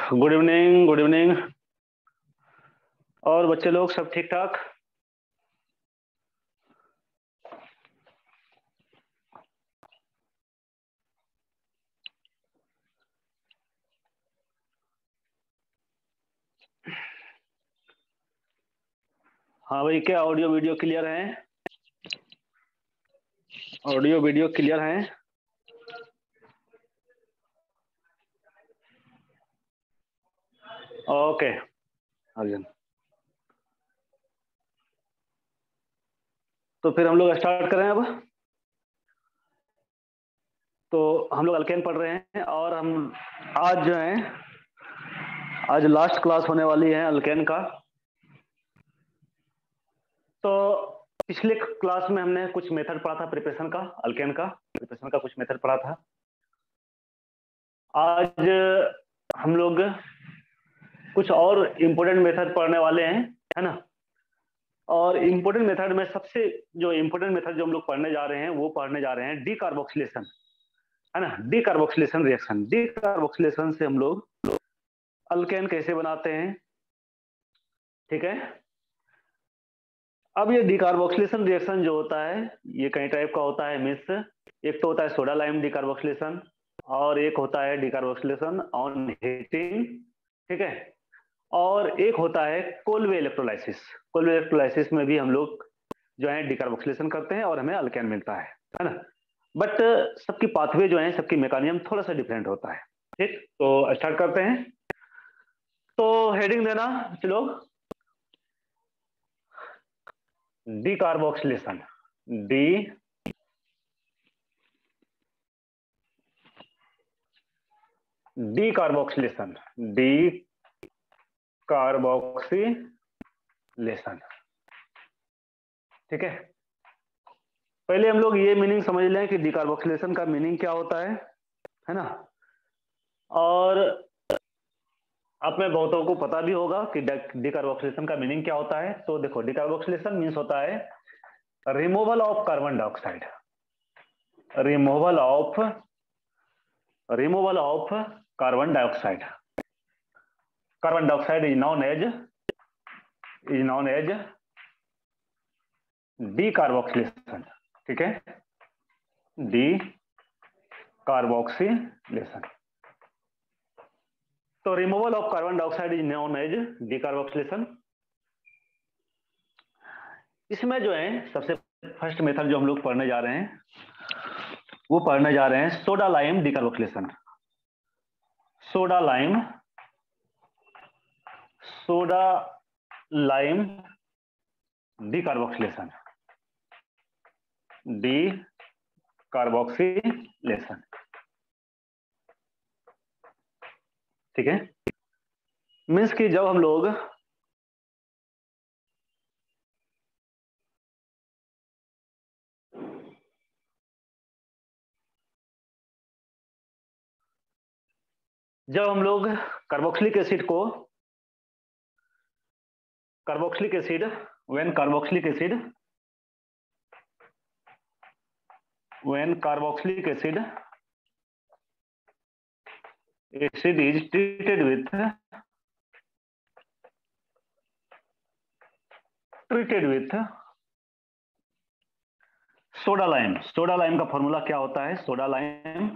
Good evening, good evening. और बच्चे लोग सब ठीक ठाक? हाँ भाई, क्या ऑडियो वीडियो क्लियर है? ऑडियो वीडियो क्लियर है? ओके अर्जुन, तो फिर हम लोग स्टार्ट करें अब। तो हम लोग अल्केन पढ़ रहे हैं और हम आज जो है, आज लास्ट क्लास होने वाली है अल्केन का। तो पिछले क्लास में हमने कुछ मेथड पढ़ा था प्रिपरेशन का, अल्केन का प्रिपरेशन का कुछ मेथड पढ़ा था। आज हम लोग कुछ और इम्पोर्टेंट मेथड पढ़ने वाले हैं, है ना। और इम्पोर्टेंट मेथड में सबसे जो इम्पोर्टेंट मेथड जो हम लोग पढ़ने जा रहे हैं वो पढ़ने जा रहे हैं डीकार्बोक्सिलेशन, है ना। डीकार्बोक्सिलेशन रिएक्शन, डीकार्बोक्सिलेशन से हम लोग अल्केन कैसे बनाते हैं, ठीक है। अब ये डीकार्बोक्सिलेशन रिएक्शन जो होता है ये कई टाइप का होता है मिस। एक तो होता है सोडा लाइम डीकार्बोक्सिलेशन और एक होता है डीकार्बोक्सिलेशन ऑन हीटिंग, ठीक है। और एक होता है कोलवे इलेक्ट्रोलाइसिस। कोलवे इलेक्ट्रोलाइसिस में भी हम लोग जो है डीकार्बोक्सिलेशन करते हैं और हमें अल्केन मिलता है ना। बट सबकी पाथवे जो है, सबकी मैकेनिज्म थोड़ा सा डिफरेंट होता है, ठीक। तो स्टार्ट करते हैं। तो हेडिंग देना चलो, decarboxylation. D decarboxylation, decarboxylation, ठीक है। पहले हम लोग ये मीनिंग समझ लें कि डीकार्बोक्सिलेशन का मीनिंग क्या होता है ना। और आप में बहुतों को पता भी होगा कि डीकार्बोक्सिलेशन का मीनिंग क्या होता है। तो देखो, डीकार्बोक्सिलेशन मीन्स होता है removal of carbon dioxide, removal of carbon dioxide. Carbon dioxide is known as decarboxylation, ठीक है। Decarboxylation. तो removal of carbon dioxide is known as decarboxylation. इसमें जो है सबसे फर्स्ट मेथड जो हम लोग पढ़ने जा रहे हैं वो पढ़ने जा रहे हैं soda lime decarboxylation. Soda lime, soda lime decarboxylation, decarboxylation, ठीक है। मीन्स कि जब हम लोग कार्बोक्सिलिक एसिड को, carboxylic acid when carboxylic acid acid is treated with soda lime. Soda lime का फॉर्मूला क्या होता है? सोडा लाइम,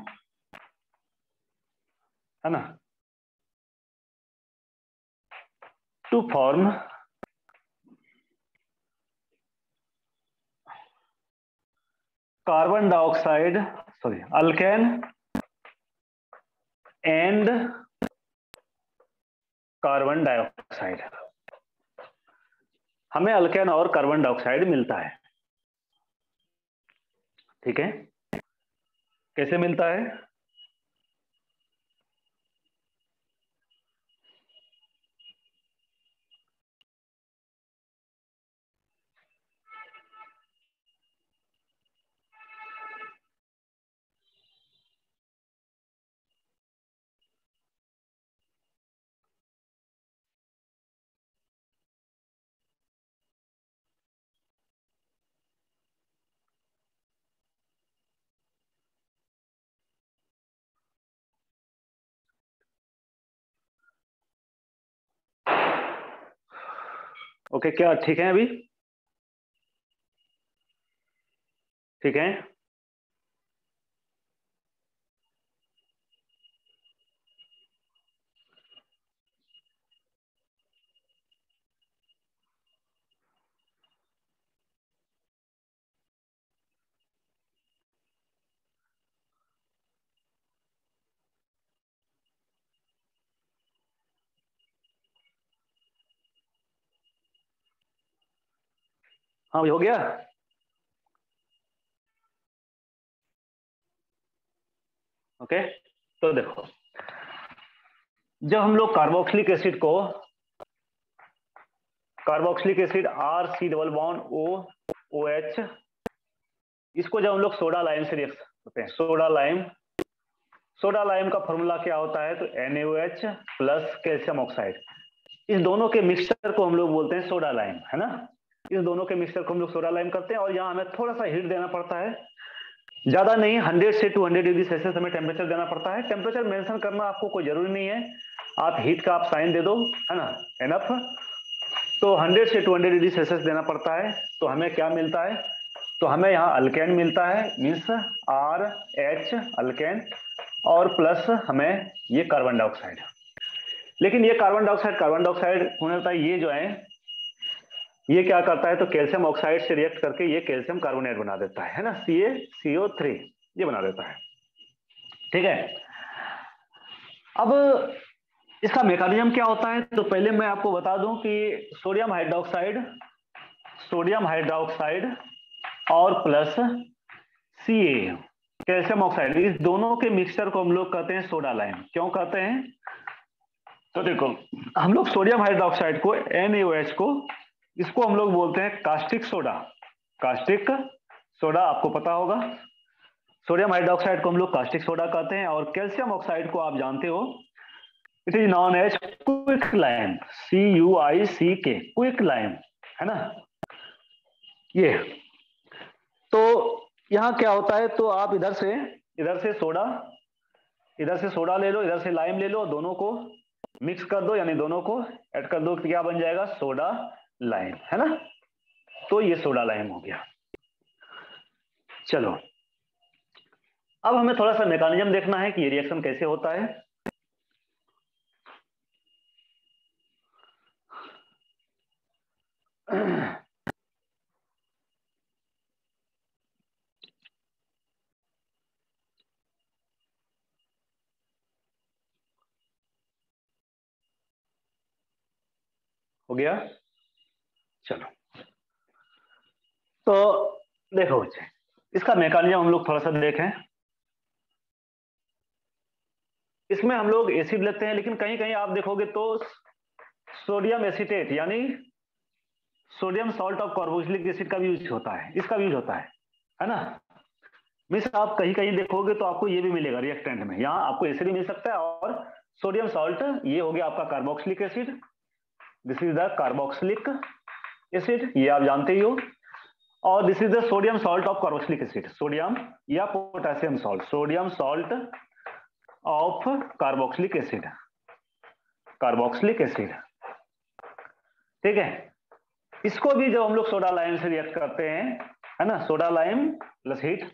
है ना, to form carbon dioxide, sorry, alkane and carbon dioxide. हमें अल्केन और कार्बन डाइऑक्साइड मिलता है, ठीक है। कैसे मिलता है? ओके, क्या ठीक है अभी? ठीक है। हाँ भाई, हो गया। ओके, तो देखो, जब हम लोग carboxylic acid R C double bond O O H, इसको जब हम लोग सोडा लाइम से रिएक्ट करते हैं, सोडा लाइम का फॉर्मूला क्या होता है? तो NaOH प्लस कैल्शियम ऑक्साइड, इस दोनों के मिक्सचर को हम लोग बोलते हैं सोडा लाइम, है ना। इस दोनों के मिक्सचर को हम लोग सोडा लाइम करते हैं, और यहाँ हमें थोड़ा सा हीट देना पड़ता है, ज्यादा नहीं, 100 से 200 डिग्री सेल्सियस हमें टेम्परेचर देना पड़ता है। टेम्परेचर मेंशन करना आपको कोई जरूरी नहीं है, आप हीट का आप साइन दे दो, है ना, एनफ। तो 100 से 200 डिग्री सेल्सियस देना पड़ता है। तो हमें क्या मिलता है? तो हमें यहाँ अल्केन मिलता है, मीन्स आर एच अल्केन, और प्लस हमें ये कार्बन डाइऑक्साइड। लेकिन ये कार्बन डाइऑक्साइड होने लगता है, ये जो है ये क्या करता है? तो कैल्शियम ऑक्साइड से रिएक्ट करके ये कैल्शियम कार्बोनेट बना देता है ना, CaCO3 ये बना देता है। ठीक है। अब इसका मैकेनिज्म क्या होता है? तो पहले मैं आपको बता दूं कि सोडियम हाइड्रोक्साइड और प्लस Ca कैल्शियम ऑक्साइड, इस दोनों के मिक्सचर को हम लोग कहते हैं सोडा लाइम। क्यों कहते हैं? तो देखो, हम लोग सोडियम हाइड्रोक्साइड को, NaOH को, इसको हम लोग बोलते हैं कास्टिक सोडा। कास्टिक सोडा आपको पता होगा, सोडियम हाइड्रोक्साइड को हम लोग कास्टिक सोडा कहते हैं, और कैल्शियम ऑक्साइड को आप जानते हो, it is known as quick lime, CuIck, quick lime, है ना ये। तो यहाँ क्या होता है? तो आप इधर से सोडा ले लो, इधर से लाइम ले लो, दोनों को मिक्स कर दो, यानी दोनों को ऐड कर दो, तो क्या बन जाएगा? सोडा लाइम, है ना। तो ये सोडा लाइम हो गया। चलो, अब हमें थोड़ा सा मैकेनिज्म देखना है कि ये रिएक्शन कैसे होता है। हो गया। चलो, तो देखो बच्चे, इसका मैकेनिज्म हम लोग थोड़ा सा देखें। इसमें हम लोग एसिड लेते हैं, लेकिन कहीं कहीं आप देखोगे तो सोडियम एसीटेट, यानी sodium salt of carboxylic acid का भी यूज होता है, इसका भी यूज होता है ना। मिस आप कहीं कहीं देखोगे तो आपको ये भी मिलेगा रिएक्टेंट में, यहाँ आपको एसिड भी मिल सकता है, और सोडियम सॉल्ट, ये हो गया आपका carboxylic acid, this is the carboxylic acid, ये आप जानते ही हो। और this is the sodium salt of carboxylic acid, sodium या potassium salt, sodium salt of carboxylic acid. ठीक है। इसको भी जब हम लोग सोडा लाइम से रिएक्ट करते हैं, है ना, सोडा लाइम प्लस हीट,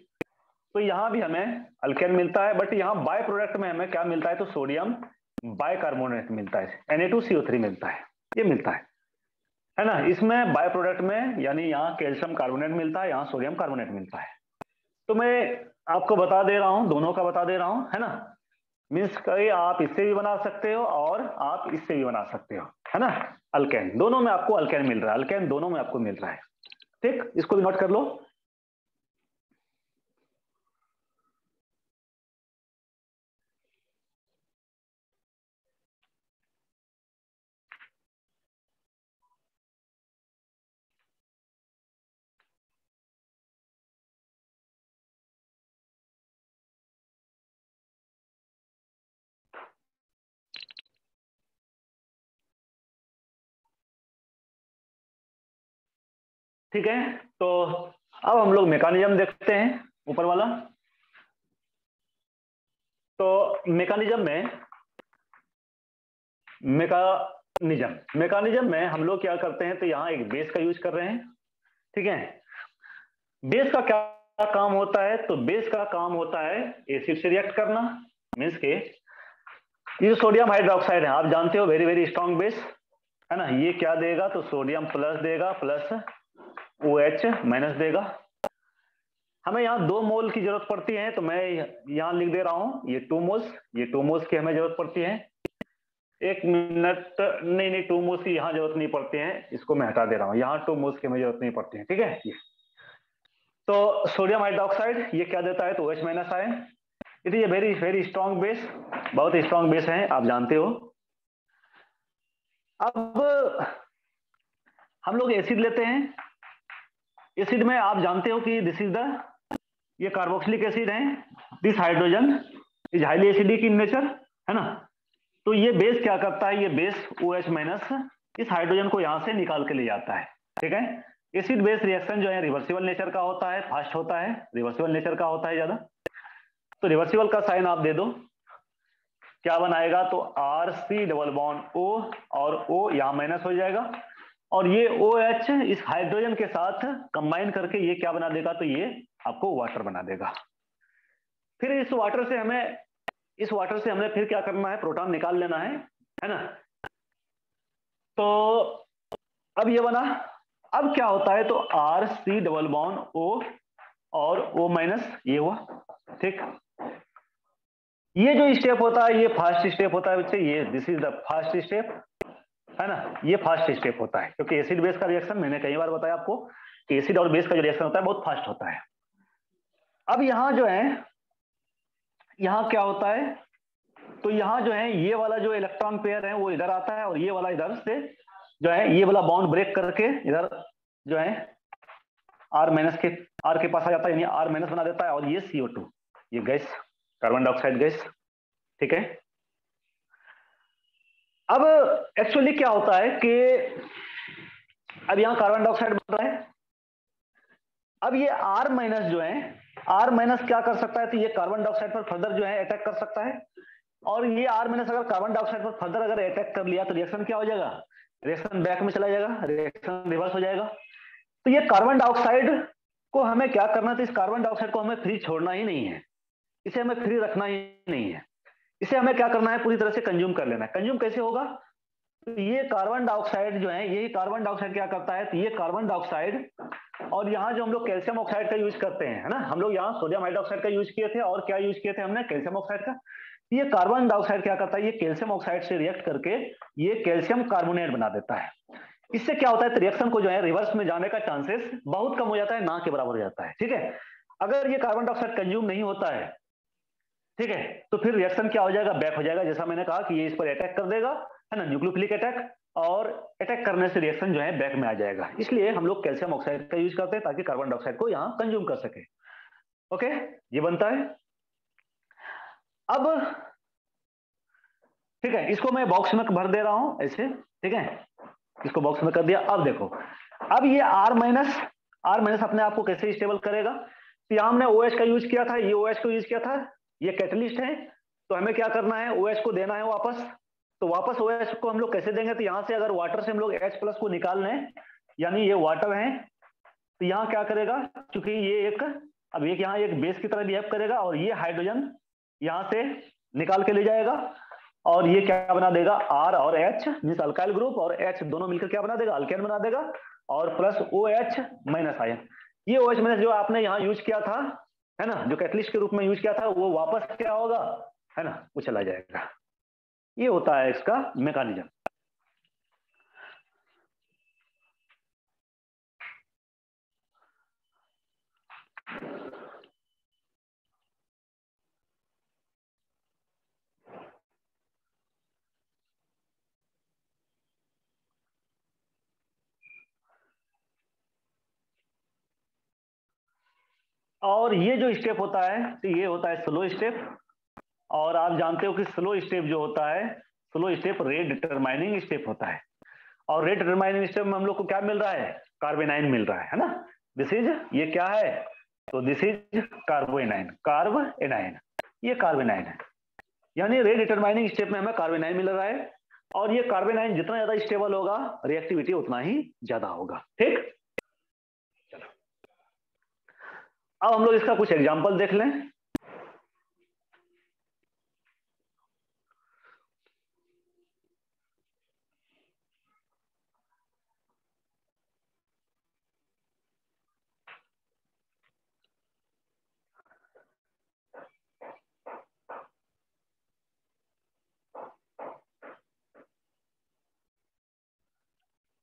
तो यहां भी हमें अल्केन मिलता है, बट यहां बाय प्रोडक्ट में हमें क्या मिलता है? तो सोडियम बाइकार्बोनेट मिलता है, Na2CO3 मिलता है, ये मिलता है ना। इसमें बाय प्रोडक्ट में, यानी यहाँ कैल्शियम कार्बोनेट मिलता है, यहाँ सोडियम कार्बोनेट मिलता है। तो मैं आपको बता दे रहा हूं, दोनों का बता दे रहा हूं, है ना। मीन्स कहीं आप इससे भी बना सकते हो और आप इससे भी बना सकते हो, है ना। अल्केन, दोनों में आपको अल्केन मिल रहा है, अल्केन दोनों में आपको मिल रहा है। ठीक, इसको भी नोट कर लो। ठीक है, तो अब हम लोग मैकेनिज्म देखते हैं, ऊपर वाला। तो मैकेनिज्म में मैकेनिज्म में हम लोग क्या करते हैं, तो यहाँ एक बेस का यूज कर रहे हैं, ठीक है। बेस का क्या काम होता है, तो बेस का काम होता है एसिड से रिएक्ट करना, मीन्स के ये जो सोडियम हाइड्रोक्साइड है आप जानते हो, वेरी वेरी स्ट्रॉन्ग बेस है ना। ये क्या देगा, तो सोडियम प्लस देगा, प्लस OH माइनस देगा। हमें यहाँ 2 मोल की जरूरत पड़ती है, तो मैं यहाँ लिख दे रहा हूं ये 2 मोल्स, ये 2 मोल्स की हमें जरूरत पड़ती है। 1 मिनट, नहीं 2 मोल्स की यहाँ जरूरत नहीं पड़ती है, इसको मैं हटा दे रहा हूँ, यहाँ 2 मोल्स की हमें जरूरत नहीं पड़ती है, ठीक है। तो सोडियम हाइड्रोक्साइड ये क्या देता है, तो OH minus ion. It is a very very strong base, बहुत स्ट्रॉन्ग बेस है, आप जानते हो। अब हम लोग एसिड लेते हैं। एसिड में आप जानते हो कि दिस इज द, ये कार्बोक्सिलिक एसिड है, this hydrogen is highly acidic in nature, है ना। तो ये बेस क्या करता है, ये बेस OH माइनस इस हाइड्रोजन को यहां से निकाल के ले जाता है, ठीक है। एसिड बेस रिएक्शन जो है रिवर्सिबल नेचर का होता है, फास्ट होता है, रिवर्सिबल नेचर का होता है ज्यादा। तो रिवर्सिबल का साइन आप दे दो, क्या बनाएगा, तो RC डबल बॉन्ड O, और O यहां माइनस हो जाएगा, और ये OH इस हाइड्रोजन के साथ कंबाइन करके ये क्या बना देगा, तो ये आपको वाटर बना देगा। फिर इस वाटर से हमें फिर क्या करना है, प्रोटॉन निकाल लेना है ना। तो अब ये बना, अब क्या होता है, तो RC डबल बॉन्ड O और O माइनस ये हुआ, ठीक। ये जो स्टेप होता है ये फास्ट स्टेप होता है बच्चे, ये this is the fast step, है ना। ये फास्ट स्टेप होता है क्योंकि एसिड बेस का रिएक्शन मैंने कई बार बताया आपको कि एसिड और बेस का जो रिएक्शन होता है बहुत फास्ट होता है। अब यहां जो है, यहां क्या होता है, तो यहां जो है ये वाला जो इलेक्ट्रॉन पेयर है वो इधर आता है, और ये वाला इधर से जो है ये वाला बॉन्ड ब्रेक करके इधर जो है R के पास आ जाता है, यानी R माइनस बना देता है, और ये CO2, ये गैस, कार्बन डाइऑक्साइड गैस, ठीक है। अब एक्चुअली क्या होता है कि अब यहां कार्बन डाइऑक्साइड बन रहा है, अब ये R माइनस जो है, R माइनस क्या कर सकता है, तो ये कार्बन डाइऑक्साइड पर फर्दर जो है अटैक कर सकता है, और ये R माइनस अगर कार्बन डाइऑक्साइड पर फर्दर अगर अटैक कर लिया तो रिएक्शन क्या हो जाएगा, रिएक्शन बैक में चला जाएगा, रिएक्शन रिवर्स हो जाएगा। तो ये कार्बन डाइऑक्साइड को हमें क्या करना है, तो इस कार्बन डाइऑक्साइड को हमें फ्री छोड़ना ही नहीं है, इसे हमें फ्री रखना ही नहीं है, इसे हमें क्या करना है, पूरी तरह से कंज्यूम कर लेना है। कंज्यूम कैसे होगा, तो ये कार्बन डाइऑक्साइड जो है, यही कार्बन डाइऑक्साइड क्या करता है, तो ये कार्बन डाइऑक्साइड, और यहाँ जो हम लोग कैल्शियम ऑक्साइड का यूज करते हैं, है ना, हम लोग यहाँ सोडियम हाइड्रोक्साइड का यूज किए थे, और क्या यूज किए थे हमने, कैल्शियम ऑक्साइड का। ये कार्बन डाइऑक्साइड क्या करता है, ये कैल्शियम ऑक्साइड से रिएक्ट करके ये कैल्शियम कार्बोनेट बना देता है। इससे क्या होता है, तो रिएक्शन को जो है रिवर्स में जाने का चांसेस बहुत कम हो जाता है, ना के बराबर हो जाता है, ठीक है। अगर ये कार्बन डाइऑक्साइड कंज्यूम नहीं होता है, ठीक है, तो फिर रिएक्शन क्या हो जाएगा, बैक हो जाएगा, जैसा मैंने कहा कि ये इस पर अटैक कर देगा, है ना, न्यूक्लियोफिलिक अटैक, और अटैक करने से रिएक्शन जो है बैक में आ जाएगा। इसलिए हम लोग कैल्शियम ऑक्साइड का यूज करते हैं ताकि कार्बन डाइऑक्साइड को यहाँ कंज्यूम कर सके। ओके, ये बनता है। अब ठीक है, इसको मैं बॉक्स में भर दे रहा हूं ऐसे, ठीक है, इसको बॉक्स में कर दिया। अब देखो, अब ये R माइनस अपने आप को कैसे स्टेबल करेगा, तो यहां हमने OH का यूज किया था, ये OH को यूज किया था, ये कैटलिस्ट है, तो हमें क्या करना है, OH को देना है वापस। तो वापस OH को हम लोग कैसे देंगे, तो यहां से अगर वाटर से हम लोग H प्लस को निकाल लें, यानी ये वाटर है, तो यहाँ क्या करेगा, क्योंकि ये एक, अब एक यहाँ एक बेस की तरह बिहेव करेगा, और ये हाइड्रोजन यहां से निकाल के ले जाएगा, और ये क्या बना देगा, R और H मींस अल्काइल ग्रुप, और H दोनों मिलकर क्या बना देगा, अल्केन बना देगा, और प्लस OH माइनस आयन। ये OH माइनस जो आपने यहाँ यूज किया था, है ना, जो कैटलिस्ट के रूप में यूज किया था, वो वापस क्या होगा, है ना, वो चला जाएगा। ये होता है इसका मैकेनिज्म। और ये जो स्टेप होता है, तो ये होता है स्लो स्टेप, और आप जानते हो कि स्लो स्टेप जो होता है, slow step rate determining step होता है, और रेट डिटरमाइनिंग स्टेप में हम लोग को क्या मिल रहा है, कार्बेनाइन मिल रहा है ना। दिस इज, ये क्या है, तो दिस इज कार्बोनाइन, ये कार्बेनाइन है, यानी रेट डिटरमाइनिंग स्टेप में हमें कार्बेनाइन मिल रहा है। और ये कार्बन आयन जितना ज्यादा स्टेबल होगा रिएक्टिविटी उतना ही ज्यादा होगा। ठीक, चलो अब हम लोग इसका कुछ एग्जांपल देख लें।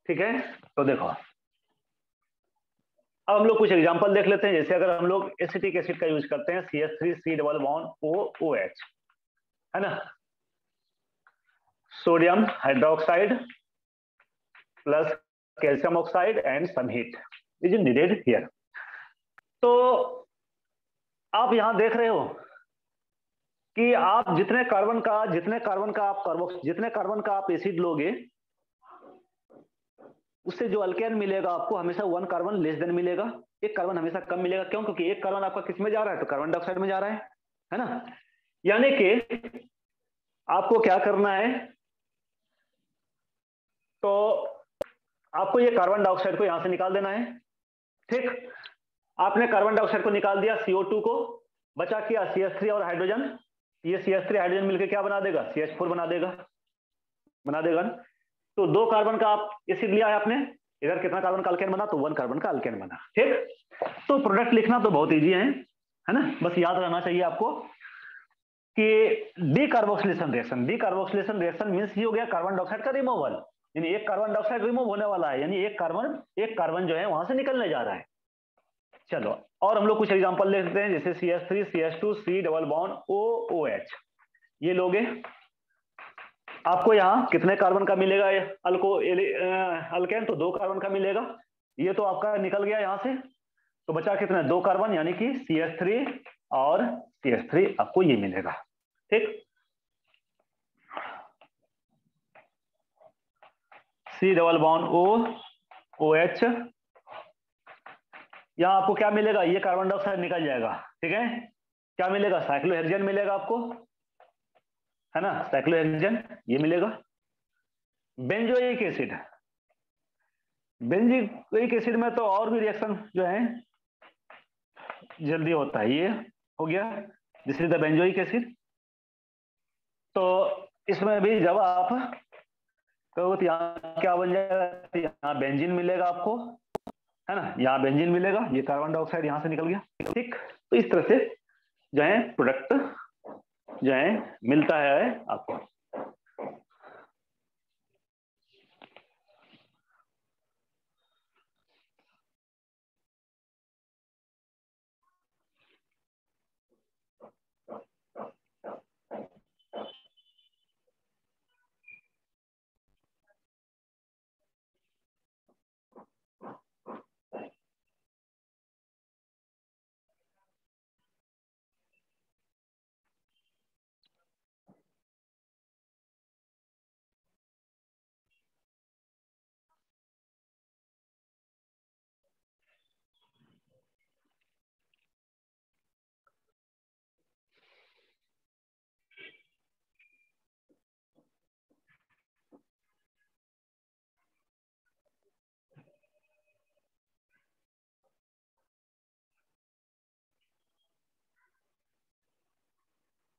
ठीक है, तो देखो अब हम लोग कुछ एग्जांपल देख लेते हैं। जैसे अगर हम लोग एसिटिक एसिड का यूज करते हैं CH3 डबल बॉन्ड OOH, है ना, sodium hydroxide plus calcium oxide and some heat is needed here. तो आप यहां देख रहे हो कि आप जितने कार्बन का आप एसिड लोगे उससे जो अल्केन मिलेगा आपको हमेशा 1 कार्बन लेस देन मिलेगा, 1 कार्बन हमेशा कम मिलेगा। क्यों? क्योंकि 1 कार्बन आपका किस में जा रहा है, तो कार्बन डाइऑक्साइड में जा रहा है ना। यानी कि आपको क्या करना है, तो आपको ये कार्बन डाइऑक्साइड को यहां से निकाल देना है। ठीक, आपने कार्बन डाइऑक्साइड को निकाल दिया, CO2 को बचा किया CH3 और हाइड्रोजन। ये CH3 हाइड्रोजन मिलकर क्या बना देगा, CH4 बना देगा। तो 2 कार्बन का आप एसिड लिया है आपने, इधर कितना कार्बन का अल्केन बना, तो 1 कार्बन का अल्केन बना। ठीक, तो प्रोडक्ट लिखना तो बहुत इजी है ना, बस याद रहना चाहिए आपको कि डीकार्बोक्सिलेशन रिएक्शन मींस ही हो गया कार्बन डाइऑक्साइड का रिमूवल, यानी 1 कार्बन डाइऑक्साइड रिमूव होने वाला है, यानी एक कार्बन जो है वहां से निकलने जा रहा है। चलो और हम लोग कुछ एग्जांपल लेते हैं, जैसे CH3 CH2 C double bond OOH, ये लोगे आपको यहाँ कितने कार्बन का मिलेगा, अल्केन तो 2 कार्बन का मिलेगा। ये तो आपका निकल गया यहां से, तो बचा कितना, 2 कार्बन, यानी कि CH3 और CH3 आपको ये मिलेगा। ठीक, C डबल बॉन्ड OH, यहां आपको क्या मिलेगा, ये कार्बन डाइऑक्साइड निकल जाएगा। ठीक है, क्या मिलेगा, साइक्लोहेक्सेन मिलेगा आपको, है ना, साइक्लोहेक्सेन ये मिलेगा। बेंजोइक एसिड में तो और भी रिएक्शन जो है जल्दी होता है। ये हो गया, this is the benzoic acid. तो इसमें भी जब आप कहो तो यहाँ क्या बन जाएगा, तो यहाँ बेंजीन मिलेगा आपको, है ना, यहाँ बेंजीन मिलेगा, ये कार्बन डाइऑक्साइड यहाँ से निकल गया। ठीक, तो इस तरह से जो है प्रोडक्ट जो है मिलता है आपको।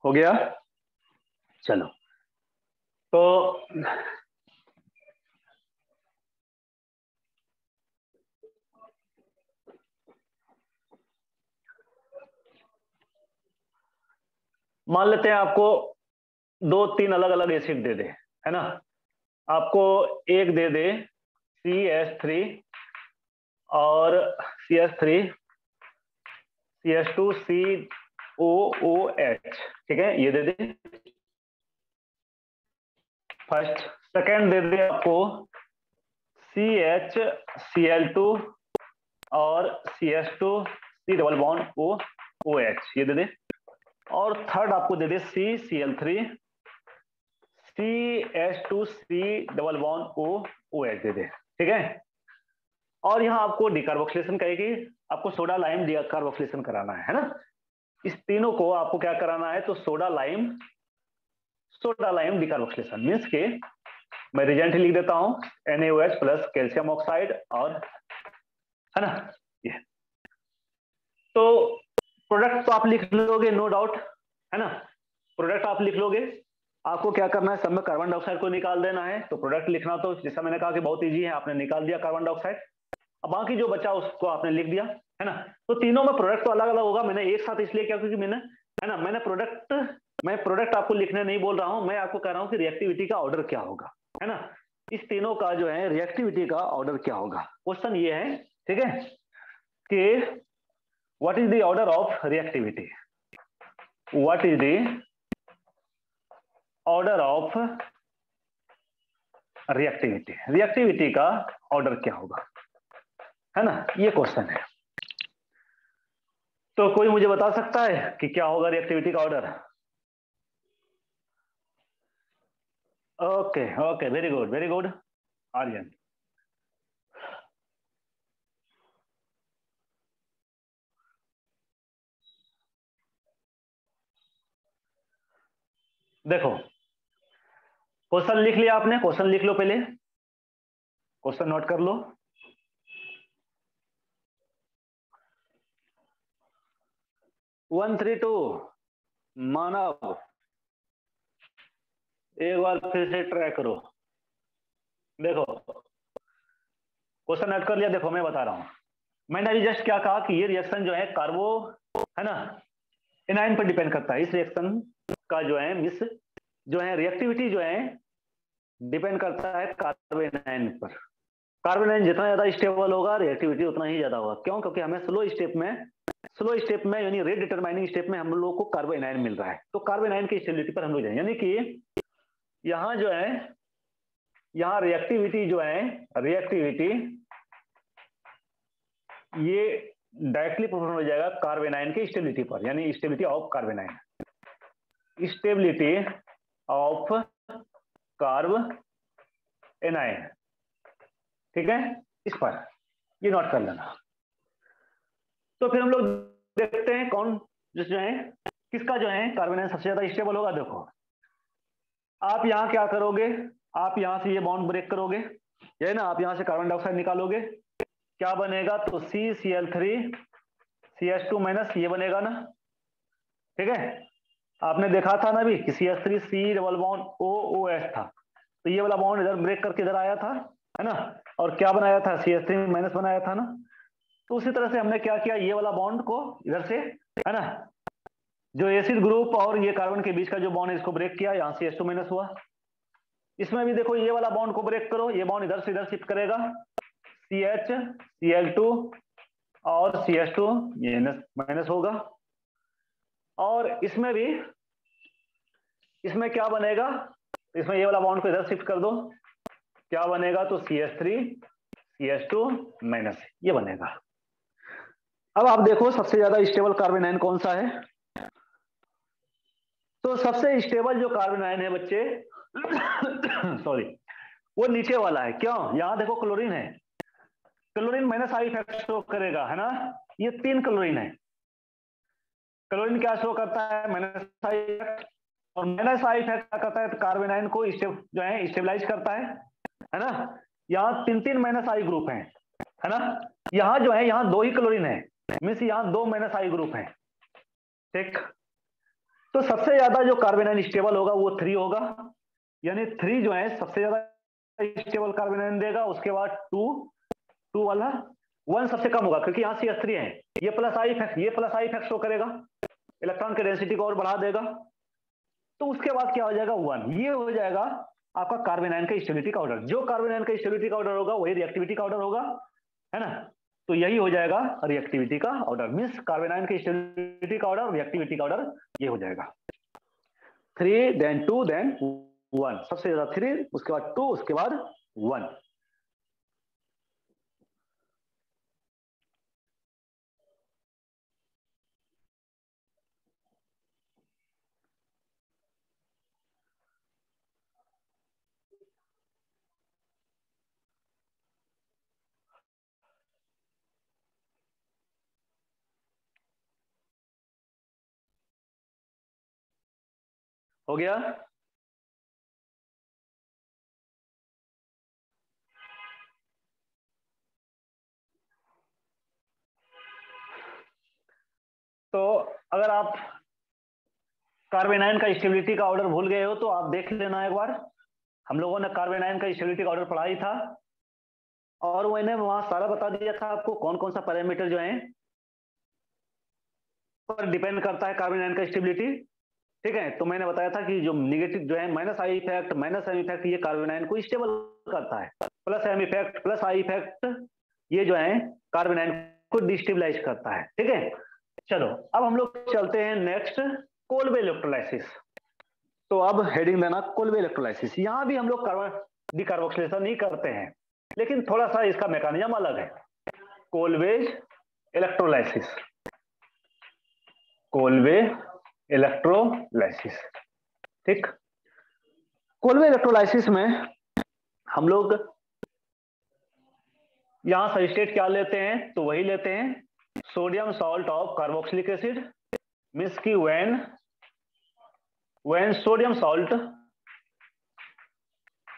हो गया, चलो तो मान लेते हैं आपको 2-3 अलग अलग एसिड दे दे, है ना, आपको एक दे दे CH3 और CH3 CH2 COOH, ठीक है, ये दे दे फर्स्ट। सेकेंड दे दे आपको CHCl2 और CH2 C double bond OH, ये दे दे। और थर्ड आपको दे दे CCl3 CH2C double bond OH दे दे। ठीक है, और यहां आपको डिकार्बोक्सिलेशन कहेगी, आपको सोडा लाइम डिकार्बोक्सिलेशन कराना है ना। इस तीनों को आपको क्या कराना है, तो सोडा लाइम डिकार्बोक्सिलेशन मीन्स के मैं रिजेंट लिख देता हूं NaOH प्लस कैल्शियम ऑक्साइड, और है ना ये। तो प्रोडक्ट तो आप लिख लोगे नो डाउट, है ना, प्रोडक्ट आप लिख लोगे। आपको क्या करना है, सब में कार्बन डाइऑक्साइड को निकाल देना है। तो प्रोडक्ट लिखना तो जैसा मैंने कहा कि बहुत इजी है, आपने निकाल दिया कार्बन डाइऑक्साइड, अब बाकी जो बचा उसको आपने लिख दिया, है ना। तो तीनों में प्रोडक्ट तो अलग अलग होगा, मैंने एक साथ इसलिए किया क्योंकि मैंने, है ना, मैं प्रोडक्ट आपको लिखने नहीं बोल रहा हूं, मैं आपको कह रहा हूं कि रिएक्टिविटी का ऑर्डर क्या होगा, है ना। इस तीनों का जो है रिएक्टिविटी का ऑर्डर क्या होगा, क्वेश्चन ये है, ठीक है, कि what is the order of reactivity, what is the order of reactivity, reactivity का ऑर्डर क्या होगा, है ना, ये क्वेश्चन है। तो कोई मुझे बता सकता है कि क्या होगा रिएक्टिविटी का order? Okay okay, very good Aryan. देखो क्वेश्चन लिख लिया आपने, क्वेश्चन लिख लो पहले, क्वेश्चन नोट कर लो। वन थ्री टू मानव, एक बार फिर से ट्राई करो। देखो क्वेश्चन नोट कर लिया, देखो मैं बता रहा हूं, मैंने अभी जस्ट क्या कहा कि ये रिएक्शन जो है कार्बो, है ना, एनाइन पर डिपेंड करता है। इस रिएक्शन का जो है मिस जो है रिएक्टिविटी जो है डिपेंड करता है कार्बो एनाइन पर। कार्बन आयन जितना ज्यादा स्टेबल होगा रिएक्टिविटी उतना ही ज्यादा होगा। क्यों? क्योंकि हमें स्लो स्टेप में यानी रेट डिटरमाइनिंग स्टेप में हम लोग को कार्बन आयन मिल रहा है। तो कार्बन आयन की स्टेबिलिटी पर हम लोग जाएंगे, यानी कि यहाँ जो है, यहाँ रिएक्टिविटी जो है, रिएक्टिविटी ये डायरेक्टली प्रोपोर्शनल हो जाएगा कार्बन आयन की स्टेबिलिटी पर, यानी stability of carbon ion, stability of carb anion, ठीक है, इस पर ये नोट कर लेना। तो फिर हम लोग देखते हैं कौन जो है किसका जो है कार्बन आयन सबसे ज्यादा स्टेबल होगा। देखो आप यहां क्या करोगे, आप यहां से ये बॉन्ड ब्रेक करोगे, ये ना, आप यहां से कार्बन डाइऑक्साइड निकालोगे, क्या बनेगा, तो CCl3 CH2 माइनस ये बनेगा ना, ठीक है। आपने देखा था ना भी कि CH3 C double bond OOH था, तो ये वाला बॉन्ड इधर ब्रेक करके इधर आया था, है ना, और क्या बनाया था, CH3 माइनस बनाया था ना। तो उसी तरह से हमने क्या किया, ये वाला बॉन्ड को इधर से, है ना, जो एसिड ग्रुप और ये कार्बन के बीच का जो बॉन्ड है इसको ब्रेक किया, यहां से H2 माइनस हुआ। इसमें भी देखो ये वाला बॉन्ड को ब्रेक करो, ये बॉन्ड इधर से इधर शिफ्ट करेगा, CH Cl2 और CH2 ये माइनस होगा। और इसमें भी, इसमें क्या बनेगा, इसमें ये वाला बॉन्ड को इधर शिफ्ट कर दो, क्या बनेगा, तो CH3 CH2 माइनस ये बनेगा। अब आप देखो सबसे ज्यादा स्टेबल कार्बन आयन कौन सा है। तो सबसे स्टेबल जो कार्बन आयन है बच्चे सॉरी, वो नीचे वाला है। क्यों? यहां देखो क्लोरीन है, chlorine minus I effect show करेगा, है ना, ये 3 क्लोरीन है। क्लोरीन क्या शो करता है, माइनस आई इफेक्ट, और माइनस आई इफेक्ट क्या करता है, तो कार्बन आयन को जो है स्टेबलाइज करता है ना। यहाँ 3 3 माइनस आई ग्रुप है ना, यहाँ जो है यहाँ 2 ही क्लोरीन है, मीन्स यहाँ 2 माइनस आई ग्रुप है, ठीक। तो सबसे ज्यादा जो कार्बन आयन स्टेबल होगा वो 3 होगा, यानी 3 जो है सबसे ज्यादा स्टेबल कार्बन आयन देगा। उसके बाद 2 वाला 1 सबसे कम होगा, क्योंकि यहाँ CH3 है, ये प्लस आई इफेक्ट शो करेगा, इलेक्ट्रॉन की डेंसिटी को और बढ़ा देगा। तो उसके बाद क्या हो जाएगा, 1, ये हो जाएगा आपका कार्बन आयन का स्टेबिलिटी का ऑर्डर। जो कार्बन आयन का स्टेबिलिटी का ऑर्डर होगा वही रिएक्टिविटी का ऑर्डर होगा, है ना। तो यही हो जाएगा रिएक्टिविटी का ऑर्डर, मीन्स कार्बन आयन की स्टेबिलिटी का ऑर्डर, रिएक्टिविटी का ऑर्डर ये हो जाएगा 3 देन 2 देन 1, सबसे ज्यादा 3, उसके बाद 2, उसके बाद 1। हो गया? अगर आप कार्बन आयन का स्टेबिलिटी का ऑर्डर भूल गए हो तो आप देख लेना एक बार। हम लोगों ने कार्बन आयन का स्टेबिलिटी का ऑर्डर पढ़ा ही था, और मैंने वहां सारा बता दिया था आपको कौन कौन सा पैरामीटर जो है पर डिपेंड करता है कार्बन आयन का स्टेबिलिटी। ठीक है, तो मैंने बताया था कि जो निगेटिव जो है minus I effect, minus M effect, ये कार्बन आयन को स्टेबल करता है। Plus M effect, plus I effect, ये जो है कार्बन आयन को डिस्टेबलाइज करता है। ठीक है, चलो अब हम लोग चलते हैं नेक्स्ट, कोल्बे इलेक्ट्रोलाइसिस। तो अब हेडिंग लेना कोल्बे इलेक्ट्रोलाइसिस। यहां भी हम लोग कार्बन डिकार्बोक्सिलेशन नहीं करते हैं, लेकिन थोड़ा सा इसका मैकेनिज्म अलग है। कोल्बेज इलेक्ट्रोलाइसिस, कोल्बे इलेक्ट्रोलाइसिस। ठीक, कोल्बे इलेक्ट्रोलाइसिस में हम लोग यहां सबस्ट्रेट क्या लेते हैं, तो वही लेते हैं sodium salt of carboxylic acid. Means की व्हेन सोडियम सॉल्ट,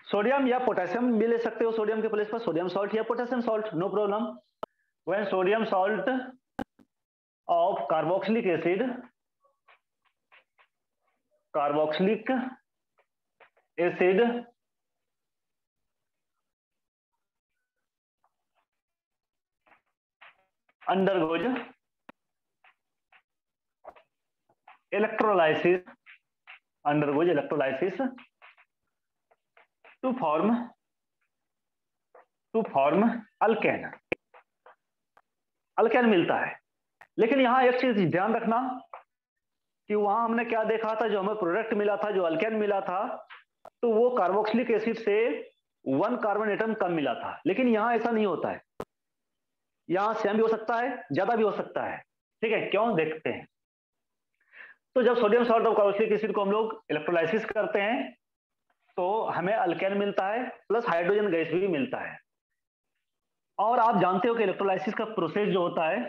सोडियम या पोटेशियम भी ले सकते हो, सोडियम के प्लेस पर सोडियम सॉल्ट या potassium salt, no problem. When sodium salt of carboxylic acid, carboxylic acid undergoes electrolysis, undergoes electrolysis to form alkane. Alkane मिलता है, लेकिन यहां एक चीज ध्यान रखना कि वहां हमने क्या देखा था, जो हमें प्रोडक्ट मिला था, जो अल्केन मिला था, तो वो कार्बोक्सिलिक एसिड से 1 कार्बन एटम कम मिला था। लेकिन यहां ऐसा नहीं होता है, यहां सेम भी हो सकता है, ज्यादा भी हो सकता है। ठीक है, क्यों, देखते हैं। तो जब sodium salt of carboxylic acid को हम लोग इलेक्ट्रोलाइसिस करते हैं तो हमें अल्केन मिलता है, प्लस हाइड्रोजन गैस भी मिलता है। और आप जानते हो कि इलेक्ट्रोलाइसिस का प्रोसेस जो होता है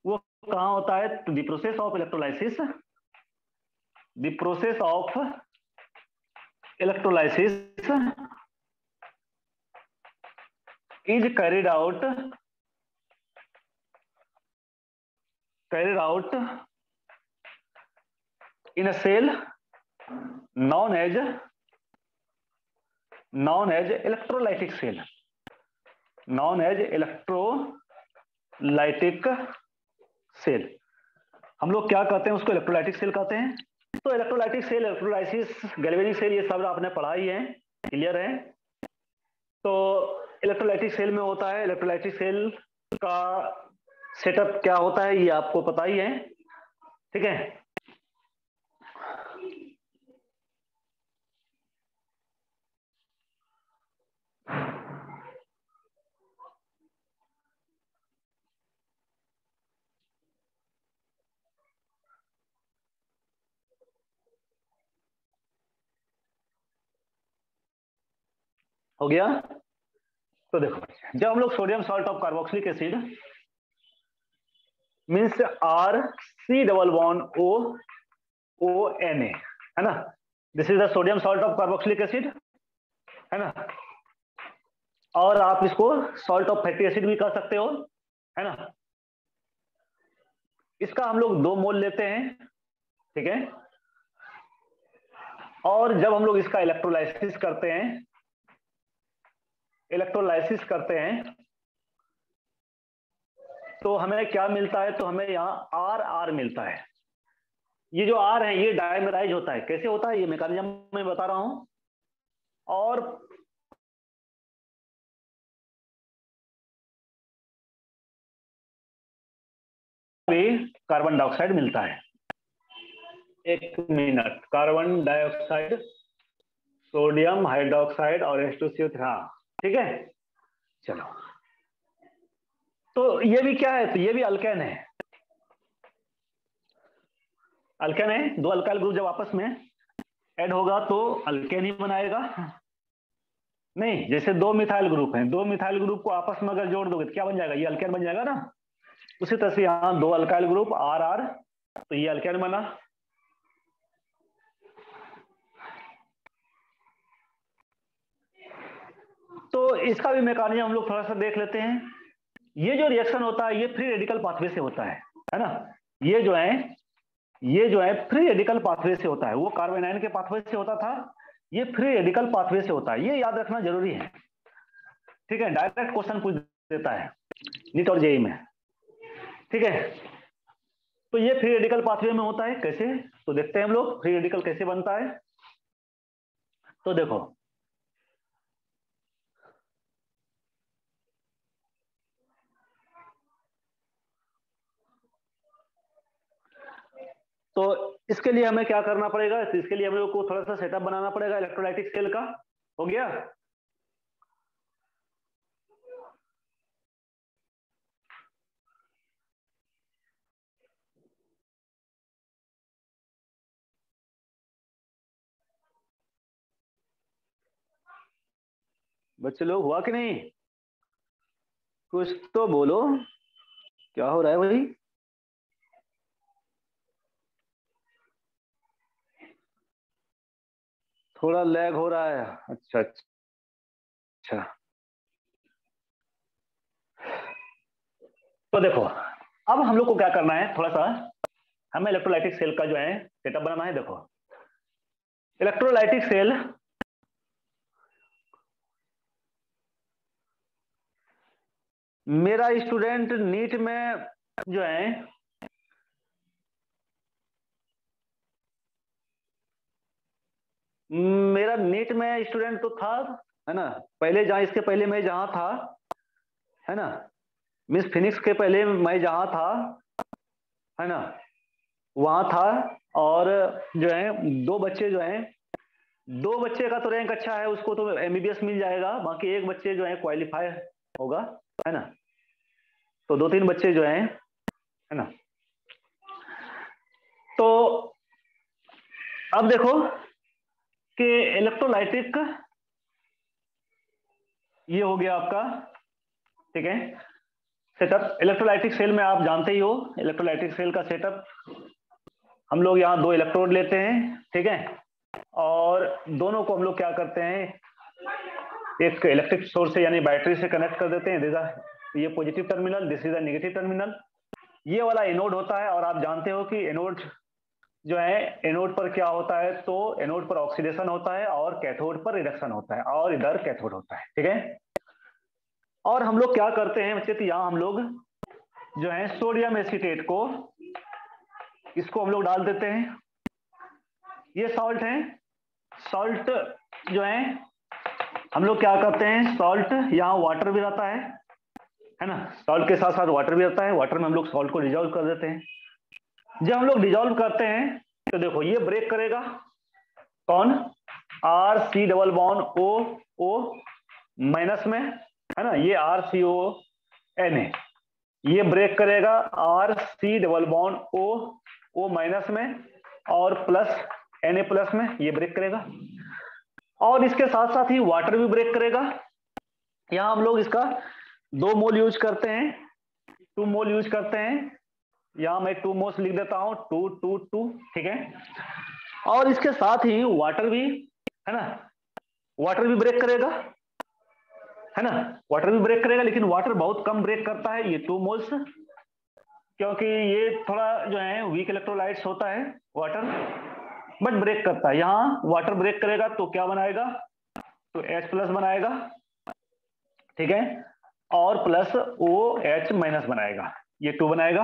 वो कहां होता है, तो the process of electrolysis, the process of electrolysis is carried out in a cell known as electrolytic cell, known as electrolytic cell। हम लोग क्या कहते हैं उसको, इलेक्ट्रोलाइटिक सेल कहते हैं। तो electrolytic cell, electrolysis, galvanic cell, ये सब आपने पढ़ा ही है, क्लियर है। तो इलेक्ट्रोलाइटिक सेल में होता है, इलेक्ट्रोलाइटिक सेल का सेटअप क्या होता है ये आपको पता ही है। ठीक है, हो गया। तो देखो, जब हम लोग sodium salt of carboxylic acid means R C double bond O O N A, है ना, this is the sodium salt of carboxylic acid, है ना। और आप इसको सॉल्ट ऑफ फैटी एसिड भी कह सकते हो, है ना। इसका हम लोग 2 मोल लेते हैं, ठीक है। और जब हम लोग इसका इलेक्ट्रोलाइसिस करते हैं तो हमें क्या मिलता है, तो हमें यहाँ आर आर मिलता है। ये जो आर है ये डायमराइज होता है, कैसे होता है ये मैकेनिज्म मैं बता रहा हूं। और कार्बन डाइऑक्साइड मिलता है, 1 minute, carbon dioxide, sodium hydroxide और H2CO3, हाँ ठीक है। चलो, तो ये भी क्या है, तो ये भी अल्केन है, अल्केन है। 2 अल्काइल ग्रुप जब आपस में ऐड होगा तो अल्केन ही बनाएगा। नहीं, जैसे 2 मिथाइल ग्रुप हैं, 2 मिथाइल ग्रुप को आपस में अगर जोड़ दोगे तो क्या बन जाएगा, ये अल्केन बन जाएगा ना। उसी तरह से यहाँ 2 अल्काइल ग्रुप आर आर, तो ये अल्केन बना। तो इसका भी मैकेनिज्म हम लोग थोड़ा सा देख लेते हैं। ये जो रिएक्शन होता है ये फ्री रेडिकल पाथवे से होता है ना। ये जो है फ्री रेडिकल पाथवे से होता है। वो कार्बन आयन के पाथवे से होता था, ये फ्री रेडिकल पाथवे से होता है। ये याद रखना जरूरी है, ठीक है। डायरेक्ट क्वेश्चन पूछ देता है नीट और जेईई में, ठीक है। तो ये फ्री रेडिकल पाथवे में होता है। कैसे, तो देखते हैं हम लोग फ्री रेडिकल कैसे बनता है। तो देखो, तो इसके लिए हमें क्या करना पड़ेगा, तो इसके लिए हम लोग को थोड़ा सा सेटअप बनाना पड़ेगा इलेक्ट्रोलाइटिक सेल का। हो गया। बच्चे लोग हुआ कि नहीं, कुछ तो बोलो, क्या हो रहा है भाई। थोड़ा लैग हो रहा है, अच्छा अच्छा। तो देखो, अब हम लोग को क्या करना है, थोड़ा सा हमें इलेक्ट्रोलाइटिक सेल का जो है सेटअप बनाना है। देखो, इलेक्ट्रोलाइटिक सेल मेरा स्टूडेंट नीट में जो है मेरा नीट में स्टूडेंट तो था, है ना। पहले जहां, इसके पहले मैं जहां था, है ना, मिस फिनिक्स के पहले मैं जहां था, है ना, वहां था। और जो है दो बच्चे जो हैं, दो बच्चे का तो रैंक अच्छा है, उसको तो एमबीबीएस मिल जाएगा। बाकी एक बच्चे जो है क्वालिफाई होगा, है ना। तो दो तीन बच्चे जो हैं, है ना। तो अब देखो कि इलेक्ट्रोलाइटिक ये हो गया आपका, ठीक है, सेटअप। इलेक्ट्रोलाइटिक सेल में आप जानते ही हो, इलेक्ट्रोलाइटिक सेल का सेटअप, हम लोग यहाँ दो इलेक्ट्रोड लेते हैं, ठीक है। और दोनों को हम लोग क्या करते हैं, एक इलेक्ट्रिक सोर्स से यानी बैटरी से कनेक्ट कर देते हैं। ये positive terminal, this is the negative terminal. ये वाला एनोड होता है। और आप जानते हो कि एनोड जो है, एनोड पर क्या होता है, तो एनोड पर ऑक्सीडेशन होता है और कैथोड पर रिडक्शन होता है, और इधर कैथोड होता है, ठीक है। और हम लोग क्या करते हैं बच्चे, तो यहाँ हम लोग जो है सोडियम एसीटेट को, इसको हम लोग डाल देते हैं। ये सॉल्ट है, सॉल्ट जो है हम लोग क्या करते हैं, सॉल्ट, यहाँ वाटर भी रहता है ना। सॉल्ट के साथ साथ वाटर भी रहता है। वाटर में हम लोग सॉल्ट को डिजोल्व कर देते हैं। जब हम लोग डिजोल्व करते हैं तो देखो ये ब्रेक करेगा, कौन, R C double bond O O minus में, है ना। ये आर सी ओ एन है, ये ब्रेक करेगा R C double bond O O minus में और प्लस एन ए प्लस में, ये ब्रेक करेगा। और इसके साथ साथ ही वाटर भी ब्रेक करेगा। यहां हम लोग इसका 2 मोल यूज करते हैं, 2 मोल यूज करते हैं। यहां मैं 2 मोल्स लिख देता हूं, 2 2 2, ठीक है। और इसके साथ ही वाटर भी, है ना, वाटर भी ब्रेक करेगा, है ना। वाटर भी ब्रेक करेगा, लेकिन वाटर बहुत कम ब्रेक करता है, ये 2 मोल्स, क्योंकि ये थोड़ा जो है वीक इलेक्ट्रोलाइट्स होता है वाटर, बट ब्रेक करता है। यहाँ वाटर ब्रेक करेगा तो क्या बनाएगा, तो H प्लस बनाएगा, ठीक है। और प्लस OH माइनस बनाएगा, ये 2 बनाएगा,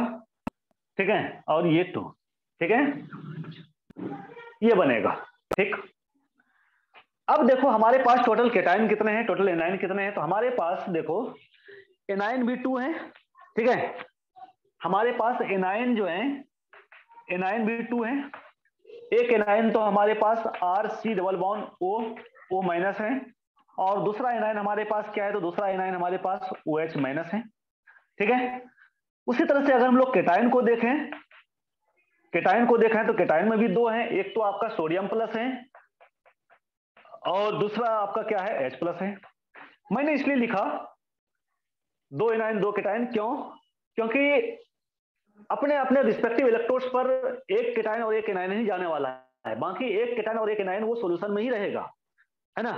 ठीक है। और ये 2, ठीक है, ये बनेगा, ठीक। अब देखो हमारे पास टोटल केटाइन कितने हैं, टोटल एनाइन कितने हैं। तो हमारे पास देखो एनाइन भी 2 है, ठीक है। हमारे पास एनाइन जो है, एनाइन भी 2 है। एक एनाइन तो हमारे पास R C double bond O O minus है, और दूसरा एनाइन हमारे पास क्या है, तो दूसरा एनाइन हमारे पास ओ एच माइनस है, ठीक है। उसी तरह से अगर हम लोग केटाइन को देखें, केटाइन को देखें तो केटाइन में भी 2 हैं। एक तो आपका सोडियम प्लस है और दूसरा आपका क्या है, H प्लस है। मैंने इसलिए लिखा 2 एनाइन 2 केटाइन, क्यों, क्योंकि अपने अपने रिस्पेक्टिव इलेक्ट्रोड्स पर एक केटाइन और एक एनाइन ही जाने वाला है, बाकी एक केटाइन और एक एनाइन वो सॉल्यूशन में ही रहेगा, है ना।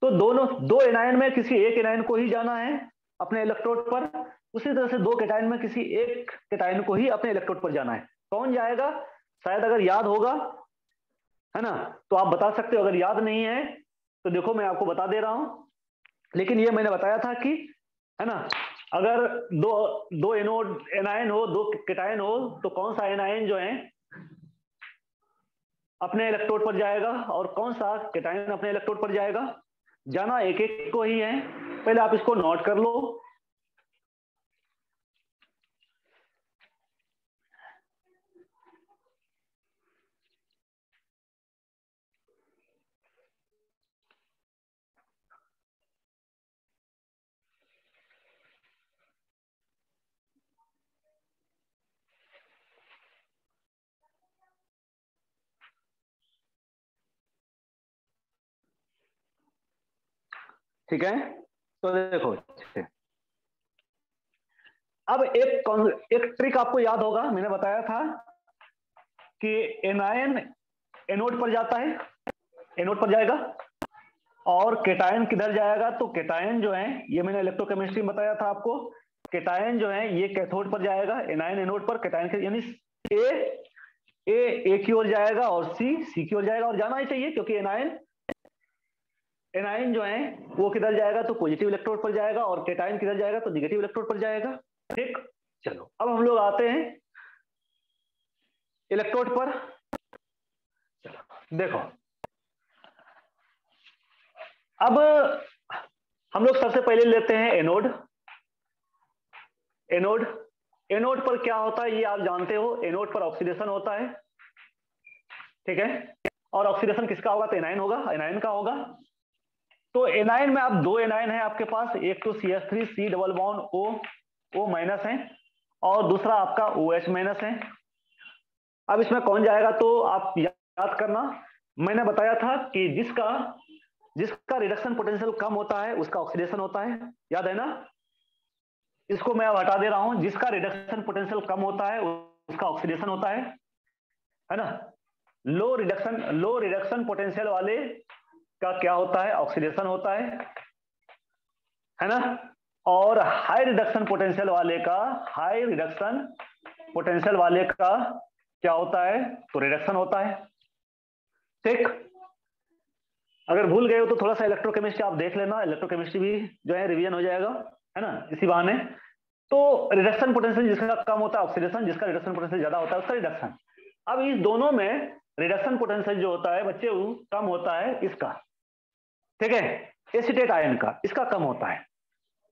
तो दोनों 2 एनाइन में किसी एक एनाइन को ही जाना है अपने इलेक्ट्रोड पर, उसी तरह से दो केटायन में किसी एक केटायन को ही अपने इलेक्ट्रोड पर जाना है। कौन जाएगा? शायद अगर याद होगा, है ना, तो आप बता सकते हो। अगर याद नहीं है तो देखो मैं आपको बता दे रहा हूं। लेकिन ये मैंने बताया था कि, है ना, अगर दो दो एनोड एनायन हो, दो केटायन हो, तो कौन सा एनायन जो है अपने इलेक्ट्रोड पर जाएगा और कौन सा केटायन अपने इलेक्ट्रोड पर जाएगा। जाना एक एक को ही है। पहले आप इसको नोट कर लो। ठीक है, तो देखो, अब एक ट्रिक आपको याद होगा, मैंने बताया था कि एनायन एनोड पर जाता है, एनोड पर जाएगा, और केटायन किधर जाएगा? तो केटायन जो है, ये मैंने इलेक्ट्रोकेमिस्ट्री में बताया था आपको, केटायन जो है ये कैथोड पर जाएगा, एनायन एनोड पर, केटायन के यानी ए की ओर जाएगा और सी की ओर जाएगा, और जाना ही चाहिए क्योंकि एनायन एनायन जो है वो किधर जाएगा? तो पॉजिटिव इलेक्ट्रोड पर जाएगा, और केटायन किधर जाएगा? तो निगेटिव इलेक्ट्रोड पर जाएगा। ठीक, चलो अब हम लोग आते हैं इलेक्ट्रोड पर। चलो देखो, अब हम लोग सबसे पहले लेते हैं एनोड। एनोड एनोड पर क्या होता है ये आप जानते हो, एनोड पर ऑक्सीडेशन होता है। ठीक है, और ऑक्सीडेशन किसका होगा? तो एनायन होगा, एनायन का होगा। तो एनायन में आप दो एनायन है आपके पास, एक तो CH3 C double bond O minus है, और दूसरा आपका OH माइनस है। अब इसमें कौन जाएगा? तो आप याद करना, मैंने बताया था कि जिसका जिसका रिडक्शन पोटेंशियल कम होता है उसका ऑक्सीडेशन होता है, याद है ना? इसको मैं अब हटा दे रहा हूं, जिसका रिडक्शन पोटेंशियल कम होता है उसका ऑक्सीडेशन होता है ना? लो रिडक्शन पोटेंशियल वाले का क्या होता है? ऑक्सीडेशन होता है ना? और हाई रिडक्शन पोटेंशियल वाले का क्या होता है? तो रिडक्शन होता है। ठीक, अगर भूल गए हो तो थोड़ा सा इलेक्ट्रोकेमिस्ट्री आप देख लेना, इलेक्ट्रोकेमिस्ट्री भी जो है रिवीजन हो जाएगा, है ना, इसी बहाने। तो रिडक्शन पोटेंशियल जिसका कम होता है ऑक्सीडेशन, जिसका रिडक्शन पोटेंशियल ज्यादा होता है उसका रिडक्शन। अब इस दोनों में रिडक्शन पोटेंशियल जो होता है बच्चे वो कम होता है इसका, ठीक है, एसीटेट आयन का, इसका कम होता है,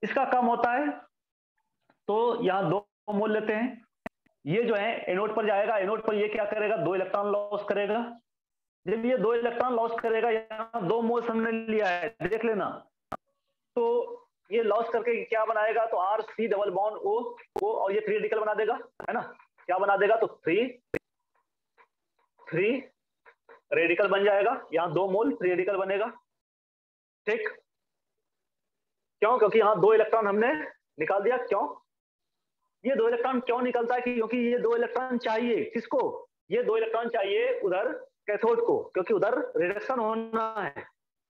इसका कम होता है। तो यहां दो मोल लेते हैं, ये जो है एनोड पर जाएगा, एनोड पर ये क्या करेगा? दो इलेक्ट्रॉन लॉस करेगा। जब ये दो इलेक्ट्रॉन लॉस करेगा, यहाँ दो मोल्स हमने लिया है, देख लेना, तो ये लॉस करके क्या बनाएगा? तो RC डबल बॉन्ड O और ये 3 रेडिकल बना देगा, है ना? क्या बना देगा? तो 3 रेडिकल बन जाएगा, यहाँ 2 मोल 3 रेडिकल बनेगा। ठीक, क्यों? क्योंकि यहाँ 2 इलेक्ट्रॉन हमने निकाल दिया। क्यों ये 2 इलेक्ट्रॉन क्यों निकलता है? क्योंकि ये 2 इलेक्ट्रॉन चाहिए किसको? ये 2 इलेक्ट्रॉन चाहिए उधर कैथोड को, क्योंकि उधर रिडक्शन होना है,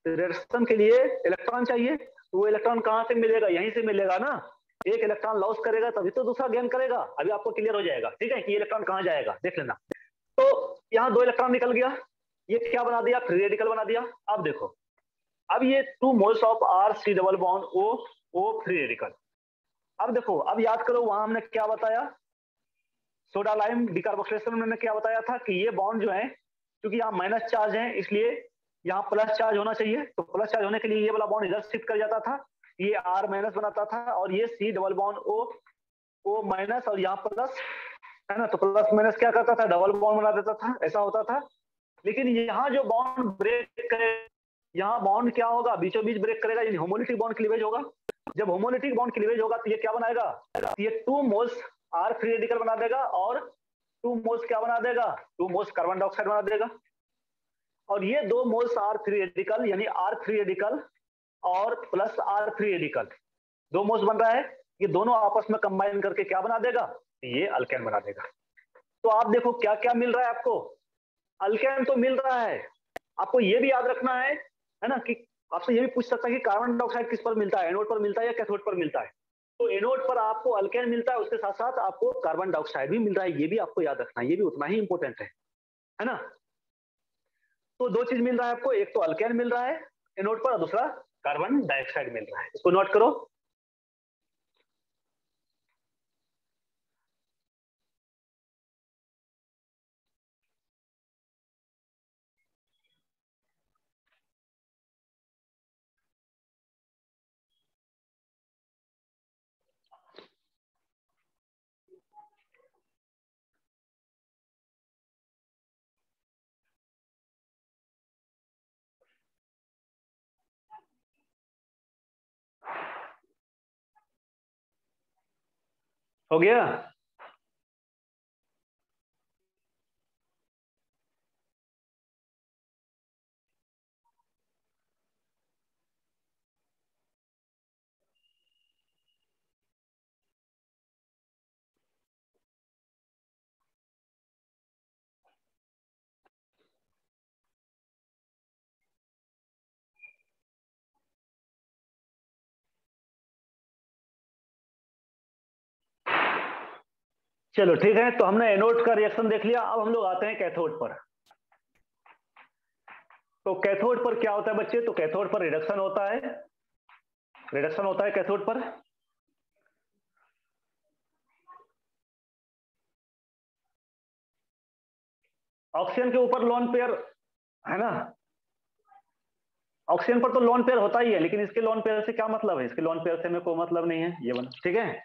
रिडक्शन के लिए इलेक्ट्रॉन चाहिए। तो वो इलेक्ट्रॉन कहां से मिलेगा? यहीं से मिलेगा ना। एक इलेक्ट्रॉन लॉस करेगा तभी तो दूसरा गेन करेगा। अभी आपको क्लियर हो जाएगा, ठीक है, कि ये इलेक्ट्रॉन कहां जाएगा, देख लेना। तो यहाँ 2 इलेक्ट्रॉन निकल गया, ये क्या बना दिया? फ्री रेडिकल बना दिया। अब देखो, अब ये 2 moles of RC double bond O free radical. अब देखो, अब याद करो वहां हमने क्या बताया, सोडा लाइम डिकार्बोक्सिलेशन में मैंने क्या बताया था कि ये बॉन्ड जो है, क्योंकि यहाँ माइनस चार्ज है इसलिए यहाँ प्लस चार्ज होना चाहिए। तो प्लस चार्ज होने के लिए ये वाला बॉन्ड इधर शिफ्ट कर जाता था, ये R माइनस बनाता था, और ये C double bond O minus, और यहाँ प्लस, है ना? तो प्लस माइनस क्या करता था? डबल बॉन्ड बना देता था, ऐसा होता था। लेकिन यहाँ जो बॉन्ड ब्रेक करे, यहाँ बॉन्ड क्या होगा? बीचों बीच ब्रेक करेगा, यानी होमोलिटिक बॉन्ड क्लीवेज होगा। जब होमोलिटिक बॉन्ड क्लीवेज होगा तो ये क्या बनाएगा? ये 2 मोल्स R फ्री रेडिकल बना देगा, और 2 मोल्स क्या बना देगा? 2 मोल्स कार्बन डाइऑक्साइड बना देगा। और ये 2 मोल्स R फ्री रेडिकल, यानी R फ्री रेडिकल और plus R free radical, 2 moles बन रहा है, ये दोनों आपस में कंबाइन करके क्या बना देगा? ये अल्केन बना देगा। तो आप देखो क्या क्या मिल रहा है आपको, अल्केन तो मिल रहा है। आपको ये भी याद रखना है ना, कि आपसे ये भी पूछ सकता है कि कार्बन डाइऑक्साइड किस पर मिलता है? एनोड पर मिलता है या कैथोड पर मिलता है? तो एनोड पर आपको अल्केन मिलता है, उसके साथ साथ आपको कार्बन डाइऑक्साइड भी मिल रहा है, ये भी आपको याद रखना है, ये भी उतना ही इंपॉर्टेंट है ना। तो दो चीज मिल रहा है आपको, एक तो अल्केन मिल रहा है एनोड पर और दूसरा कार्बन डाइऑक्साइड मिल रहा है, इसको नोट करो। हो गया। चलो ठीक है, तो हमने एनोड का रिएक्शन देख लिया, अब हम लोग आते हैं कैथोड पर। तो कैथोड पर क्या होता है बच्चे, तो कैथोड पर रिडक्शन होता है, रिडक्शन होता है कैथोड पर। ऑक्सीजन के ऊपर लोन पेयर है ना, ऑक्सीजन पर तो लोन पेयर होता ही है, लेकिन इसके लोन पेयर से क्या मतलब है, इसके लोन पेयर से हमें कोई मतलब नहीं है, ये बना ठीक है,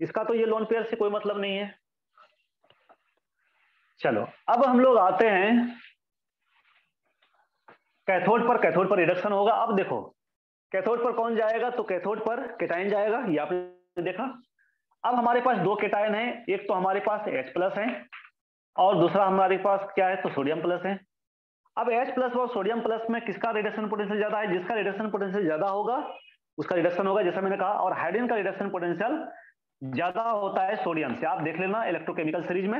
इसका तो ये लोन पेयर से कोई मतलब नहीं है। चलो अब हम लोग आते हैं कैथोड पर, कैथोड पर रिडक्शन होगा। अब देखो कैथोड पर कौन जाएगा, तो कैथोड पर केटाइन जाएगा, ये आपने देखा। अब हमारे पास दो केटाइन है, एक तो हमारे पास H प्लस है और दूसरा हमारे पास क्या है, तो सोडियम प्लस है। अब H प्लस और सोडियम प्लस में किसका रिडक्शन पोटेंशियल ज्यादा है, जिसका रिडक्शन पोटेंशियल ज्यादा होगा उसका रिडक्शन होगा, जैसा मैंने कहा। और हाइड्रोजन का रिडक्शन पोटेंशियल ज्यादा होता है सोडियम से, आप देख लेना इलेक्ट्रोकेमिकल सीरीज में,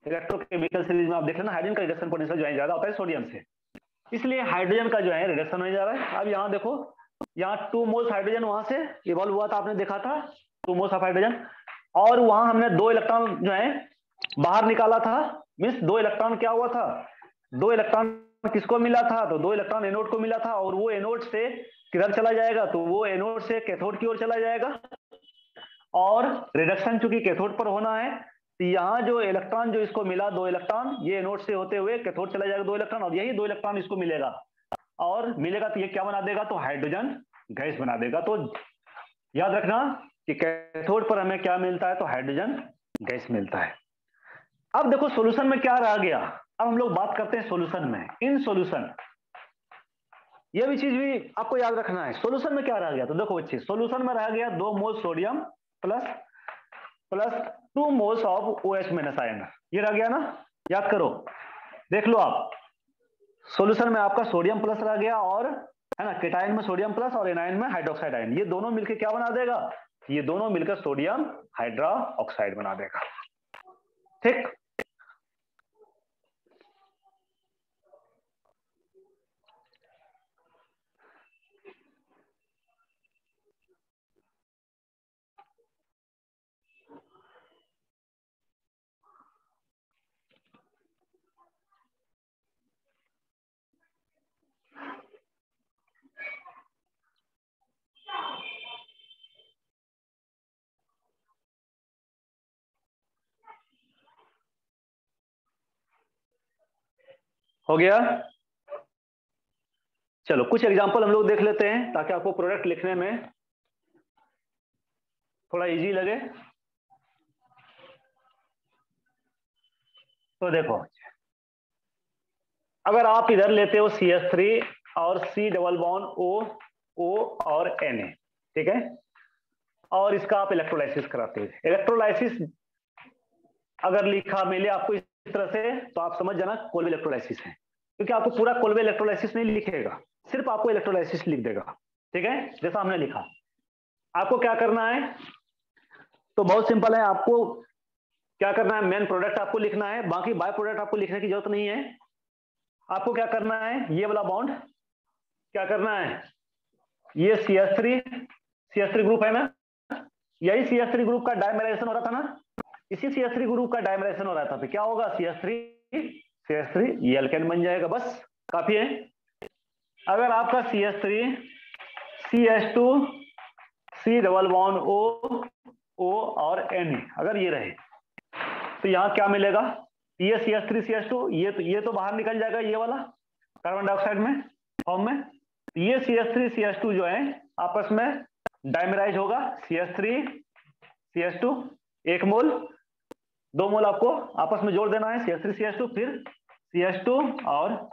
इलेक्ट्रोकेमिकल सीरीज में आप देख लेना हाइड्रोजन का रिडक्शन पोटेंशियल जो है ज्यादा होता है सोडियम से, इसलिए हाइड्रोजन का जो है रिडक्शन होने जा रहा है। अब यहाँ देखो, यहाँ 2 मोल्स हाइड्रोजन वहां से इवॉल्व हुआ था, आपने देखा था 2 मोल्स ऑफ हाइड्रोजन, और वहां हमने 2 इलेक्ट्रॉन जो है बाहर निकाला था, मीन्स 2 इलेक्ट्रॉन क्या हुआ था, 2 इलेक्ट्रॉन किसको मिला था, तो 2 इलेक्ट्रॉन एनोड को मिला था, और वो एनोड से किधर चला जाएगा, तो वो एनोड से कैथोड की ओर चला जाएगा। और रिडक्शन चूंकि कैथोड पर होना है, तो यहाँ जो इलेक्ट्रॉन जो इसको मिला 2 इलेक्ट्रॉन, ये एनोड से होते हुए कैथोड चला जाएगा 2 इलेक्ट्रॉन, और यही 2 इलेक्ट्रॉन इसको मिलेगा, और मिलेगा तो ये क्या बना देगा, तो हाइड्रोजन गैस बना देगा। तो याद रखना कि कैथोड पर हमें क्या मिलता है, तो हाइड्रोजन गैस मिलता है। अब देखो सॉल्यूशन में क्या रह गया, अब हम लोग बात करते हैं सॉल्यूशन में। इन सॉल्यूशन ये भी चीज भी आपको याद रखना है, सॉल्यूशन में क्या रह गया, तो देखो बच्चे सॉल्यूशन में रह गया 2 मोल sodium plus plus 2 moles of OH minus ion, ये रह गया ना, याद करो, देख लो आप, सॉल्यूशन में आपका सोडियम प्लस रह गया, और है ना केटाइन में सोडियम प्लस और एनायन में हाइड्रोक्साइड आयन, ये दोनों मिलकर क्या बना देगा, ये दोनों मिलकर सोडियम हाइड्रा ऑक्साइड बना देगा। ठीक, हो गया। चलो कुछ एग्जांपल हम लोग देख लेते हैं ताकि आपको प्रोडक्ट लिखने में थोड़ा इजी लगे। तो देखो अगर आप इधर लेते हो CH3 और C डबल बॉन्ड O और Na, ठीक है, और इसका आप इलेक्ट्रोलाइसिस कराते हो, इलेक्ट्रोलाइसिस अगर लिखा मिले आपको इस तरह से तो आप समझ जाना कोल्बे इलेक्ट्रोलाइसिस है, क्योंकि आपको पूरा कोल्बे इलेक्ट्रोलाइसिस नहीं लिखेगा, सिर्फ आपको इलेक्ट्रोलाइसिस लिख देगा, ठीक है, जैसा हमने लिखा। आपको क्या करना है, तो बहुत सिंपल है, आपको क्या करना है, मेन प्रोडक्ट आपको लिखना है, बाकी बाय प्रोडक्ट आपको लिखने की जरूरत नहीं है। आपको क्या करना है, ये वाला बॉन्ड क्या करना है, ये CH3 CH3 ग्रुप है ना, यही CH3 ग्रुप का डायमेराइजेशन हो रहा था ना, इसी CH3 ग्रुप का डायमेराइजेशन हो रहा था, तो क्या होगा, CH3 ये अल्केन बन जाएगा, बस काफी है। अगर आपका CH3 CH2 C double bond O और Na अगर ये रहे तो यहां क्या मिलेगा, ये CH3 CH2 ये तो बाहर निकल जाएगा, ये वाला कार्बन डाइऑक्साइड में फॉर्म में, ये CH3 CH2 जो है आपस में डाइमराइज होगा, CH3 CH2 1 मोल 2 मोल आपको आपस में जोड़ देना है, CH3 CH2 फिर CH2 और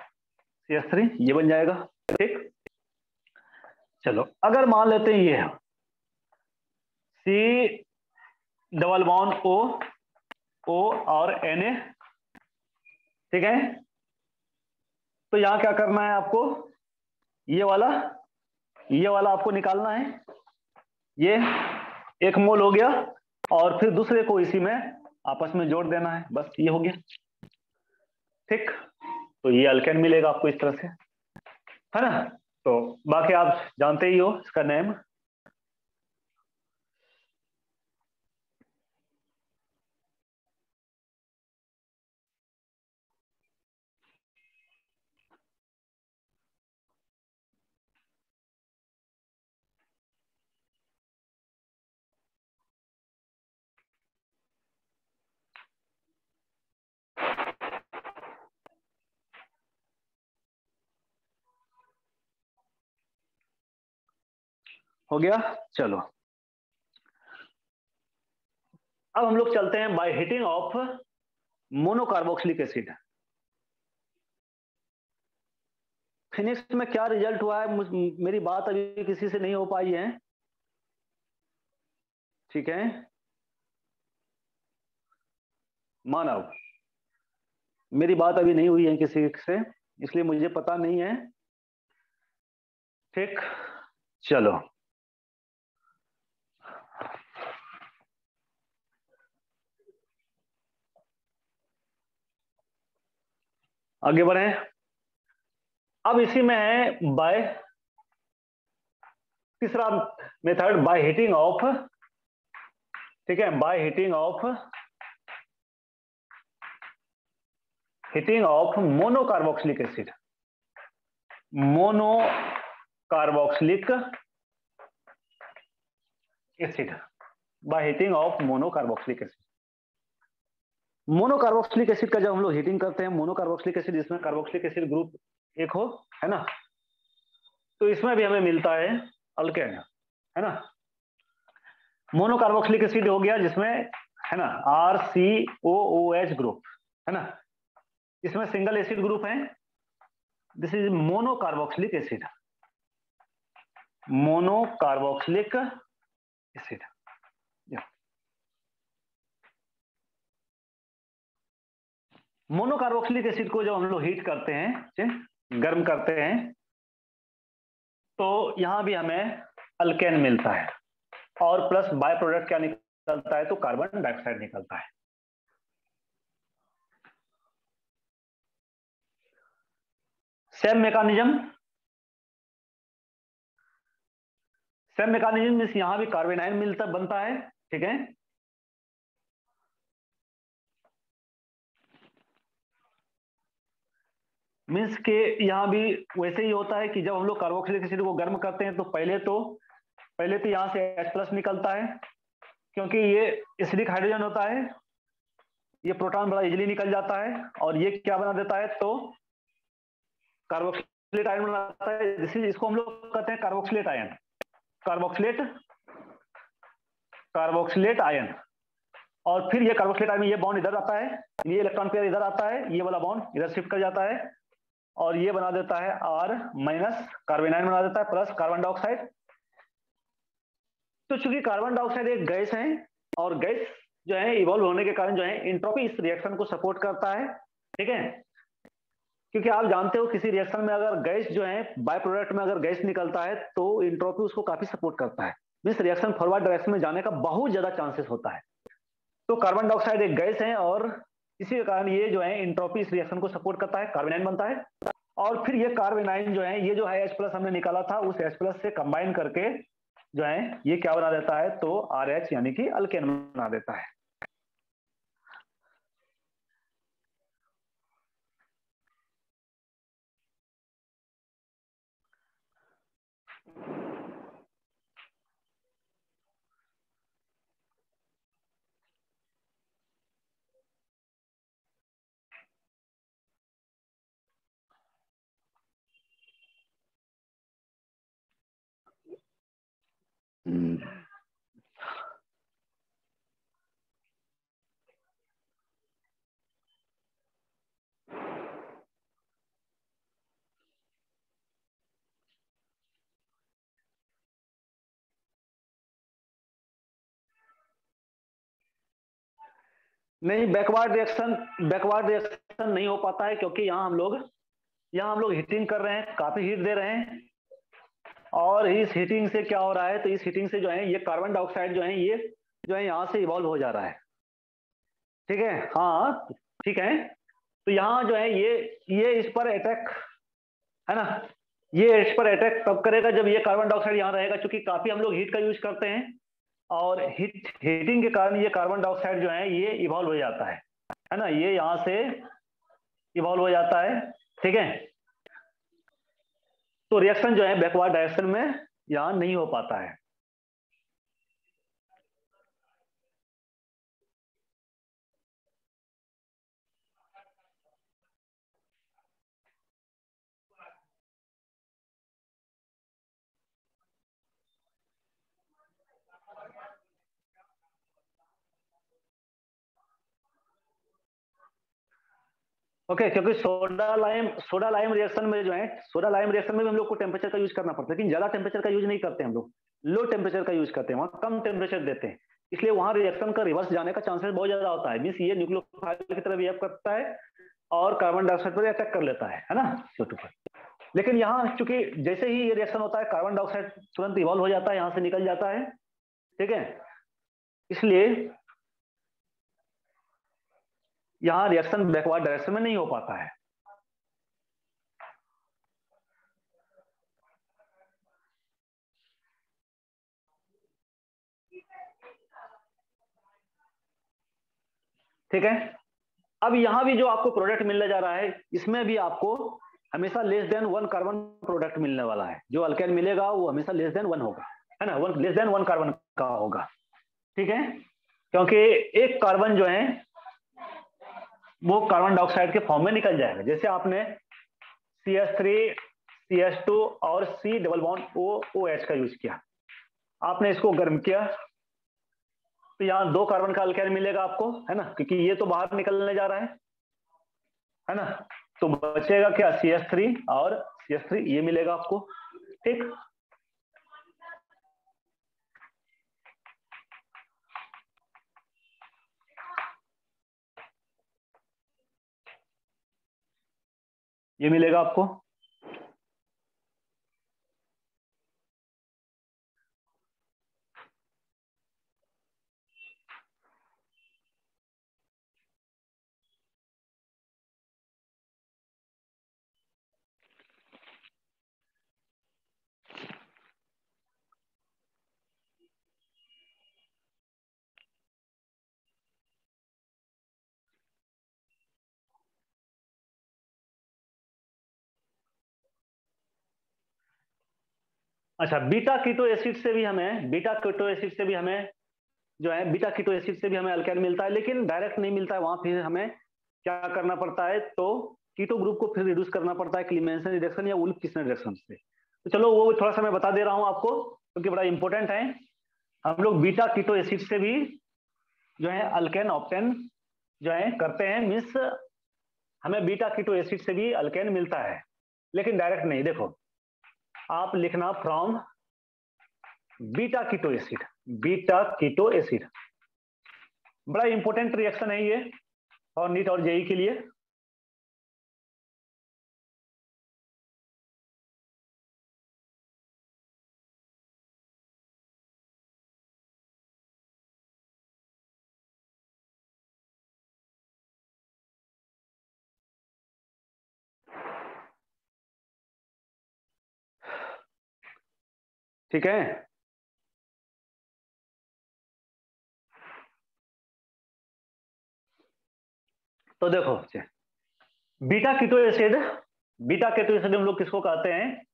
CH3 ये बन जाएगा, ठीक। चलो अगर मान लेते हैं ये C डबल बॉन्ड O और Na, ठीक है, तो यहां क्या करना है आपको, ये वाला आपको निकालना है, ये 1 मोल हो गया और फिर दूसरे को इसी में आपस में जोड़ देना है, बस ये हो गया, ठीक। तो ये अल्केन मिलेगा आपको इस तरह से, है ना। तो बाकी आप जानते ही हो इसका नेम। हो गया, चलो अब हम लोग चलते हैं by heating of monocarboxylic acid. Phoenix में क्या रिजल्ट हुआ है, मेरी बात अभी किसी से नहीं हो पाई है, ठीक है, मानव मेरी बात अभी नहीं हुई है किसी से, इसलिए मुझे पता नहीं है, ठीक। चलो आगे बढ़े, अब इसी में है बाय तीसरा मेथड बाय हीटिंग ऑफ, ठीक है, by heating of monocarboxylic acid, monocarboxylic acid, by heating of monocarboxylic acid. Monocarboxylic acid का जब हम लोग हीटिंग करते हैं, मोनोकार्बोक्सिलिक एसिड जिसमें कार्बोक्सिलिक एसिड ग्रुप एक हो, है ना, तो इसमें भी हमें मिलता है अल्केन, है ना। मोनोकार्बोक्सिलिक एसिड हो गया जिसमें, है ना, RCOOH ग्रुप, है ना, इसमें सिंगल एसिड ग्रुप है, this is monocarboxylic acid, monocarboxylic acid. Monocarboxylic acid को जब हम लोग हीट करते हैं, गर्म करते हैं, तो यहां भी हमें अल्केन मिलता है और प्लस बाय प्रोडक्ट क्या निकलता है, तो कार्बन डाइऑक्साइड निकलता है। सेम मैकेनिज्म मींस यहां भी कार्बेनाइन बनता है, ठीक है। मीन्स के यहां भी वैसे ही होता है कि जब हम लोग कार्बोक्सिलिक एसिड को गर्म करते हैं तो पहले तो यहां से H+ निकलता है, क्योंकि ये एसिडिक हाइड्रोजन होता है, ये प्रोटॉन बड़ा इजीली निकल जाता है और ये क्या बना देता है, तो कार्बोक्सिलेट आयन बनाता है, इसको हम लोग कहते हैं कार्बोक्सिलेट आयन, कार्बोक्सिलेट आयन। और फिर ये कार्बोक्सिलेट आयन में ये बॉन्ड इधर आता है, ये इलेक्ट्रॉन पेयर इधर आता है, ये वाला बॉन्ड इधर शिफ्ट कर जाता है और ये बना देता है R- कार्बेनाइन बना देता है प्लस कार्बन डाइऑक्साइड। तो चूंकि कार्बन डाइऑक्साइड एक गैस है और गैस जो है इवॉल्व होने के कारण जो है एंट्रोपी इस रिएक्शन को सपोर्ट करता है, ठीक है। क्योंकि आप जानते हो किसी रिएक्शन में अगर गैस जो है बाय प्रोडक्ट में अगर गैस निकलता है तो एंट्रोपी उसको काफी सपोर्ट करता है, मींस रिएक्शन फॉरवर्ड डायरेक्शन में जाने का बहुत ज्यादा चांसेस होता है। तो कार्बन डाइऑक्साइड एक गैस है और इसी के कारण ये जो है एंट्रोपी इस रिएक्शन को सपोर्ट करता है, कार्बेनाइन बनता है और फिर ये कार्बेनाइन जो है ये जो है H+ हमने निकाला था उस H+ से कंबाइन करके जो है ये क्या बना देता है, तो RH यानी कि अल्केन बना देता है। हम्म। नहीं, बैकवर्ड रिएक्शन नहीं हो पाता है, क्योंकि यहाँ हम लोग हीटिंग कर रहे हैं, काफी हीट दे रहे हैं। और इस हीटिंग से क्या हो रहा है, तो इस हीटिंग से जो है ये कार्बन डाइऑक्साइड जो है ये जो है यहाँ से इवॉल्व हो जा रहा है। ठीक है, हाँ, ठीक है। तो यहाँ जो है ये इस पर अटैक, है ना, ये इस पर अटैक तब करेगा जब ये कार्बन डाइऑक्साइड यहाँ रहेगा, क्योंकि काफी हम लोग हीट का यूज करते हैं। और हीटिंग के कारण ये कार्बन डाइऑक्साइड जो है ये इवॉल्व हो जाता है ना, ये यहाँ से इवॉल्व हो जाता है। ठीक है, तो रिएक्शन जो है बैकवर्ड डायरेक्शन में यहाँ नहीं हो पाता है। ओके, क्योंकि सोडा लाइम रिएक्शन में जो है, सोडा लाइम रिएक्शन में भी हम लोग को टेम्परेचर का यूज करना पड़ता है, लेकिन ज्यादा टेम्परेचर का यूज नहीं करते हम लोग, लो टेम्परेचर का यूज करते हैं, वहाँ कम टेम्परेचर देते हैं। इसलिए वहाँ रिएक्शन का रिवर्स जाने का चांसेस बहुत ज्यादा होता है, मीन्स ये न्यूक्लियोफाइल की तरह बिहेव करता है और कार्बन डाइऑक्साइड पर अटैक कर लेता है ना, CO2 पर। लेकिन यहाँ चूंकि जैसे ही ये रिएक्शन होता है कार्बन डाइऑक्साइड तुरंत इवॉल्व हो जाता है, यहाँ से निकल जाता है। ठीक है, इसलिए यहाँ रिएक्शन बैकवर्ड डायरेक्शन में नहीं हो पाता है। ठीक है, अब यहां भी जो आपको प्रोडक्ट मिलने जा रहा है, इसमें भी आपको हमेशा लेस देन 1 कार्बन प्रोडक्ट मिलने वाला है। जो अल्केन मिलेगा वो हमेशा लेस देन 1 होगा, है ना, लेस देन 1 कार्बन का होगा। ठीक है, क्योंकि एक कार्बन जो है वो कार्बन डाइऑक्साइड के फॉर्म में निकल जाएगा। जैसे आपने CH3, CH2 और C डबल बॉन्ड OH का यूज किया, आपने इसको गर्म किया, तो यहाँ 2 कार्बन का अल्केन मिलेगा आपको, है ना, क्योंकि ये तो बाहर निकलने जा रहा है ना। तो बचेगा क्या, CH3 और CH3 ये मिलेगा आपको। ठीक, ये मिलेगा आपको। अच्छा, बीटा कीटो एसिड से भी हमें जो है बीटा कीटो एसिड से भी हमें अल्केन मिलता है, लेकिन डायरेक्ट नहीं मिलता है। वहां फिर हमें क्या करना पड़ता है, तो कीटो ग्रुप को फिर रिड्यूस करना पड़ता है क्लीमेंसन रिडक्शन या वुल्फ किस्नर रिडक्शन से। तो चलो वो थोड़ा सा मैं बता दे रहा हूं आपको, क्योंकि बड़ा इंपॉर्टेंट है। हम लोग बीटा कीटो एसिड से भी जो है अल्केन ऑप्टेन जो है करते हैं, मीन्स हमें बीटा कीटो एसिड से भी अल्केन मिलता है, लेकिन डायरेक्ट नहीं। देखो, आप लिखना फ्रॉम बीटा कीटो एसिड, बड़ा इंपॉर्टेंट रिएक्शन है ये और नीट और जेई के लिए। ठीक है, तो देखो beta keto acid, beta keto acid हम लोग किसको कहते हैं?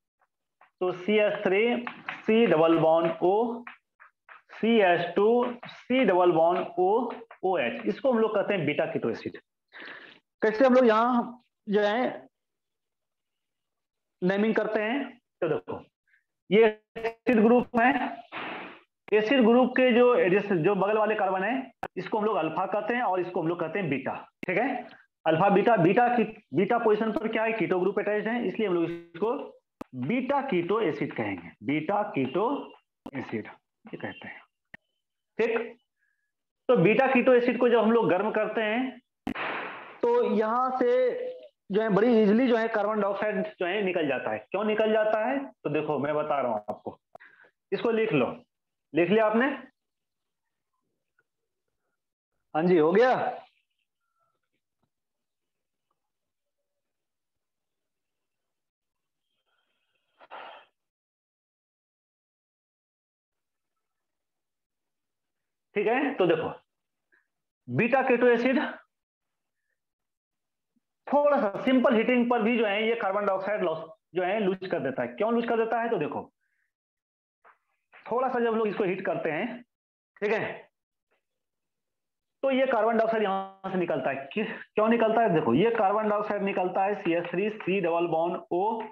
तो CH3 C double bond O, CH2 C double bond O OH, इसको हम लोग कहते हैं बीटा कीटो एसिड। कैसे हम लोग यहां जो है नेमिंग करते हैं? तो देखो ये एसिड ग्रुप है, एसिड ग्रुप के जो बगल वाले कार्बन है इसको हम लोग अल्फा कहते हैं और इसको हम लोग कहते हैं बीटा। ठीक है, अल्फा बीटा, बीटा पोजीशन पर क्या है? कीटो ग्रुप अटैच्ड है, इसलिए हम लोग इसको बीटा कीटो एसिड कहेंगे, बीटा कीटो एसिड ये कहते हैं। ठीक, तो बीटा कीटो एसिड को जब हम लोग गर्म करते हैं तो यहां से जो है बड़ी इजीली जो है कार्बन डाइऑक्साइड जो है निकल जाता है। क्यों निकल जाता है? तो देखो मैं बता रहा हूं आपको, इसको लिख लो। लिख लिया आपने? हाँ जी, हो गया। ठीक है, तो देखो बीटा कीटो एसिड थोड़ा सा सिंपल हीटिंग पर भी जो है ये कार्बन डाइऑक्साइड लॉस जो है लूज कर देता है। क्यों लूज कर देता है? तो देखो थोड़ा सा जब लोग इसको हीट करते हैं, ठीक है, तो ये कार्बन डाइऑक्साइड यहां से निकलता है। क्यों निकलता है? देखो ये कार्बन डाइऑक्साइड निकलता है CH3 C double bond O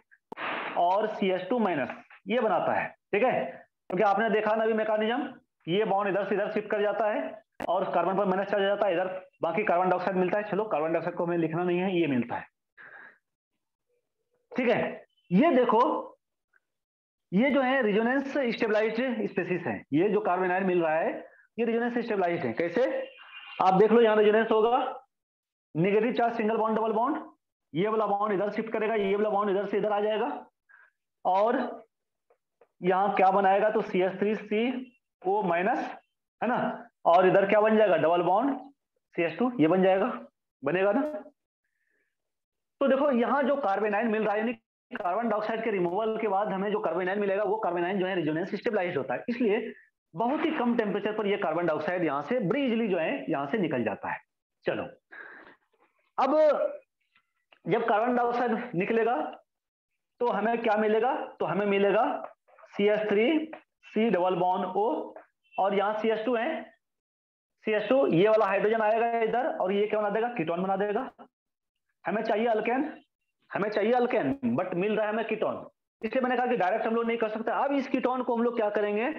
और CH2 माइनस, ये बनाता है। ठीक है, क्योंकि आपने देखा ना अभी मैकेनिज्म, ये बॉन्ड इधर से इधर शिफ्ट कर जाता है और कार्बन पर माइनस चार्ज जाता है, इधर बाकी कार्बन डाइऑक्साइड मिलता है। चलो कार्बन डाइऑक्साइड को हमें लिखना नहीं है, ये मिलता है। ठीक है, ये देखो ये जो है रिजोनेंस स्टेबलाइज्ड स्पेसिस है, ये जो कार्बन आयन मिल रहा है ये रिजोनेंस स्टेबलाइज्ड है। कैसे? आप देख लो, यहां रेजोनेंस होगा, negative charge single bond double bond, ये वाला बॉन्ड इधर शिफ्ट करेगा, ये वाला बॉन्ड इधर से इधर आ जाएगा और यहां क्या बनाएगा? तो CH3CO माइनस, है ना, और इधर क्या बन जाएगा? डबल बॉन्ड CH2, ये बन जाएगा, बनेगा ना। तो देखो यहां जो कार्बन आयन मिल रहा है, यानी कार्बन डाइऑक्साइड के रिमूवल के बाद हमें जो कार्बन आयन मिलेगा वो कार्बन आयन जो है रेजोनेंस स्टेबलाइज्ड होता है, इसलिए बहुत ही कम टेम्परेचर पर ये कार्बन डाइऑक्साइड यहां से बड़ी इजीली जो है यहां से निकल जाता है। चलो, अब जब कार्बन डाइऑक्साइड निकलेगा तो हमें क्या मिलेगा? तो हमें मिलेगा CH3 C double bond O और यहाँ CH2 है, CH2 ये वाला हाइड्रोजन आएगा इधर और ये क्या बना देगा? कीटोन बना देगा। हमें चाहिए अल्केन, हमें चाहिए अल्केन, बट मिल रहा है हमें कीटोन, इसलिए मैंने कहा कि डायरेक्ट हम लोग नहीं कर सकते। अब इस कीटोन को हम लोग क्या करेंगे?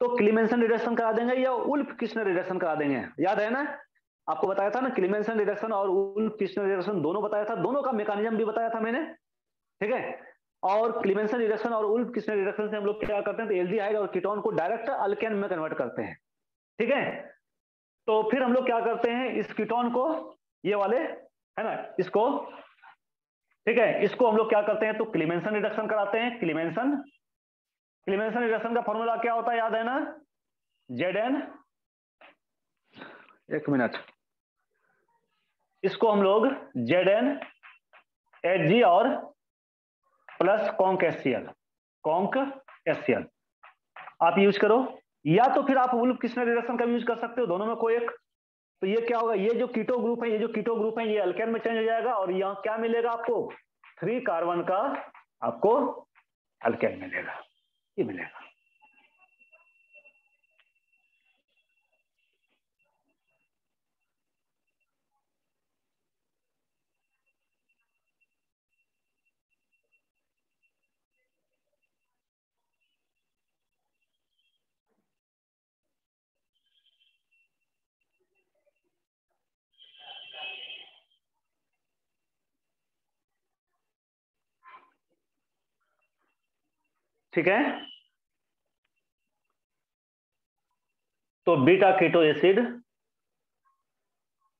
तो क्लीमेंसन रिडक्शन करा देंगे या उल्फ किर्चनर रिडक्शन करा देंगे। याद है ना, आपको बताया था ना, क्लीमेंसन रिडक्शन और उल्फ किर्चनर रिडक्शन दोनों बताया था, दोनों का मैकेनिज्म भी बताया था मैंने। ठीक है, और क्लीमेंसन रिडक्शन और उल्फ किर्चनर रिडक्शन से हम लोग क्या करते हैं? तो एल्डिहाइड और कीटोन को डायरेक्ट अल्केन में कन्वर्ट करते हैं। ठीक है, तो फिर हम लोग क्या करते हैं? इस कीटोन को, ये वाले है ना, इसको, ठीक है, इसको हम लोग क्या करते हैं? तो क्लीमेंसन रिडक्शन कराते हैं। क्लीमेंसन रिडक्शन का फॉर्मूला क्या होता है? याद है ना? Zn, एक मिनट, इसको हम लोग Zn Hg और plus conc HCl, conc HCl आप यूज करो, या तो फिर आप उल्फ किर्चनर रिडक्शन का यूज कर सकते हो, दोनों में कोई एक। तो ये क्या होगा? ये जो कीटो ग्रुप है, ये जो कीटो ग्रुप है ये अल्केन में चेंज हो जाएगा और यहाँ क्या मिलेगा आपको? 3 कार्बन का आपको अल्केन मिलेगा, ये मिलेगा। ठीक है, तो बीटा कीटो एसिड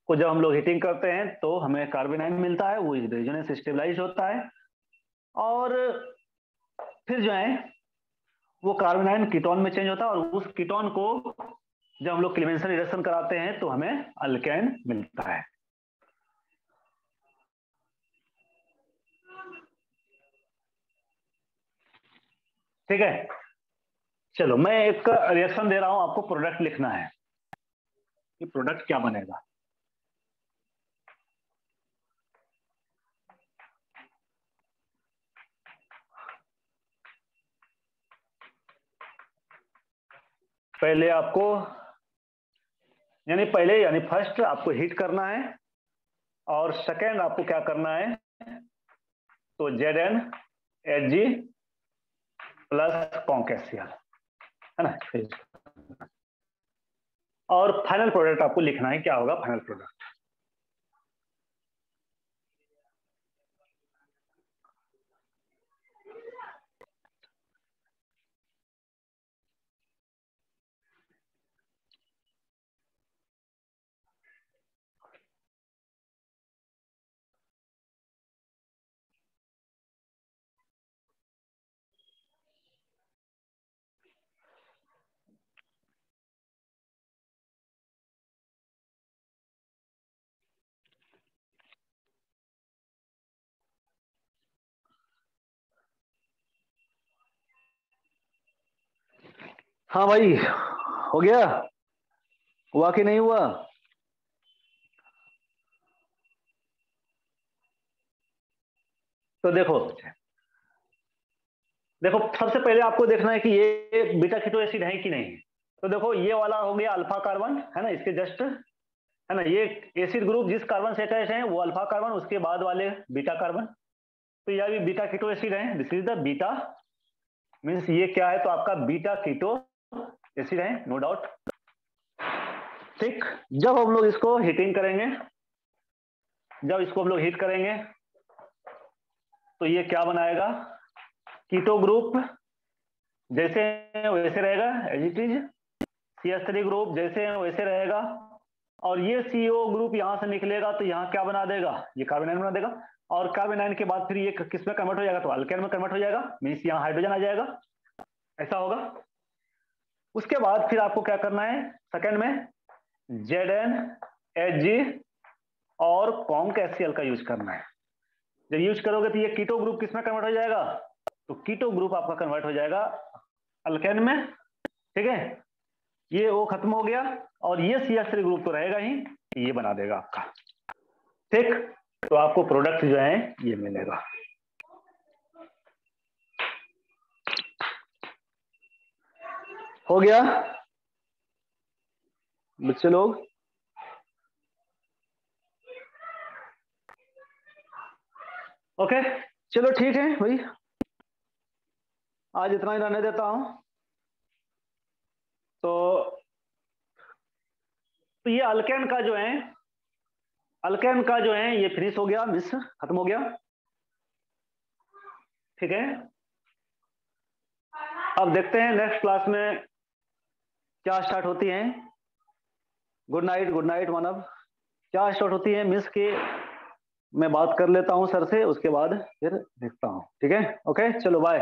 को जब हम लोग हीटिंग करते हैं तो हमें कार्बन आयन मिलता है, वो रेजोनेंस स्टेबलाइज होता है और फिर जो है वो कार्बन आयन कीटोन में चेंज होता है और उस कीटोन को जब हम लोग क्लीमेंसन रिडक्शन कराते हैं तो हमें अल्केन मिलता है। ठीक है, चलो मैं एक रिएक्शन दे रहा हूं, आपको प्रोडक्ट लिखना है कि प्रोडक्ट क्या बनेगा। पहले आपको यानी फर्स्ट आपको हीट करना है, और सेकेंड आपको क्या करना है, तो Zn Hg प्लस कॉन्केसियल, है ना। और फाइनल प्रोडक्ट आपको लिखना है, क्या होगा फाइनल प्रोडक्ट। हाँ भाई, हो गया, हुआ कि नहीं हुआ। तो देखो देखो सबसे पहले आपको देखना है कि ये बीटा कीटो एसिड है कि नहीं। तो देखो ये वाला हो गया अल्फा कार्बन, है ना, इसके जस्ट, है ना, ये एसिड ग्रुप जिस कार्बन से अटैच है वो अल्फा कार्बन, उसके बाद वाले बीटा कार्बन। तो यह भी बीटा कीटो एसिड है, this is the beta, means ये क्या है, तो आपका बीटा कीटो एसिड है, नो डाउट। ठीक, जब हम लोग इसको हीटिंग करेंगे, जब इसको हम लोग हीट करेंगे तो ये क्या बनाएगा, कीटो ग्रुप जैसे वैसे रहेगा as it is, CH3 group जैसे वैसे रहेगा, और ये CO ग्रुप यहां से निकलेगा तो यहां क्या बना देगा, ये कार्बन आयन बना देगा, और कार्बन आयन के बाद फिर ये किस में कन्वर्ट हो जाएगा, तो अल्केन में कन्वर्ट हो जाएगा, मीन्स यहाँ हाइड्रोजन आ जाएगा, ऐसा होगा। उसके बाद फिर आपको क्या करना है, सेकंड में Zn Hg और कॉन्केसियल का यूज करना है। जब यूज करोगे तो ये कीटो ग्रुप किस में कन्वर्ट हो जाएगा, तो कीटो ग्रुप आपका कन्वर्ट हो जाएगा अल्केन में, ठीक है। ये वो खत्म हो गया, और ये CH3 ग्रुप तो रहेगा ही, ये बना देगा आपका, ठीक। तो आपको प्रोडक्ट जो है ये मिलेगा। हो गया बच्चे लोग, ओके, चलो ठीक है भाई, आज इतना ही रहने देता हूं। तो ये अल्केन का जो है, अल्केन का जो है ये फिनिश हो गया, मिस खत्म हो गया, ठीक है। अब देखते हैं नेक्स्ट क्लास में क्या स्टार्ट होती है। गुड नाइट मानव, क्या स्टार्ट होती है, मिस के मैं बात कर लेता हूं सर से, उसके बाद फिर देखता हूं, ठीक है, ओके, चलो बाय।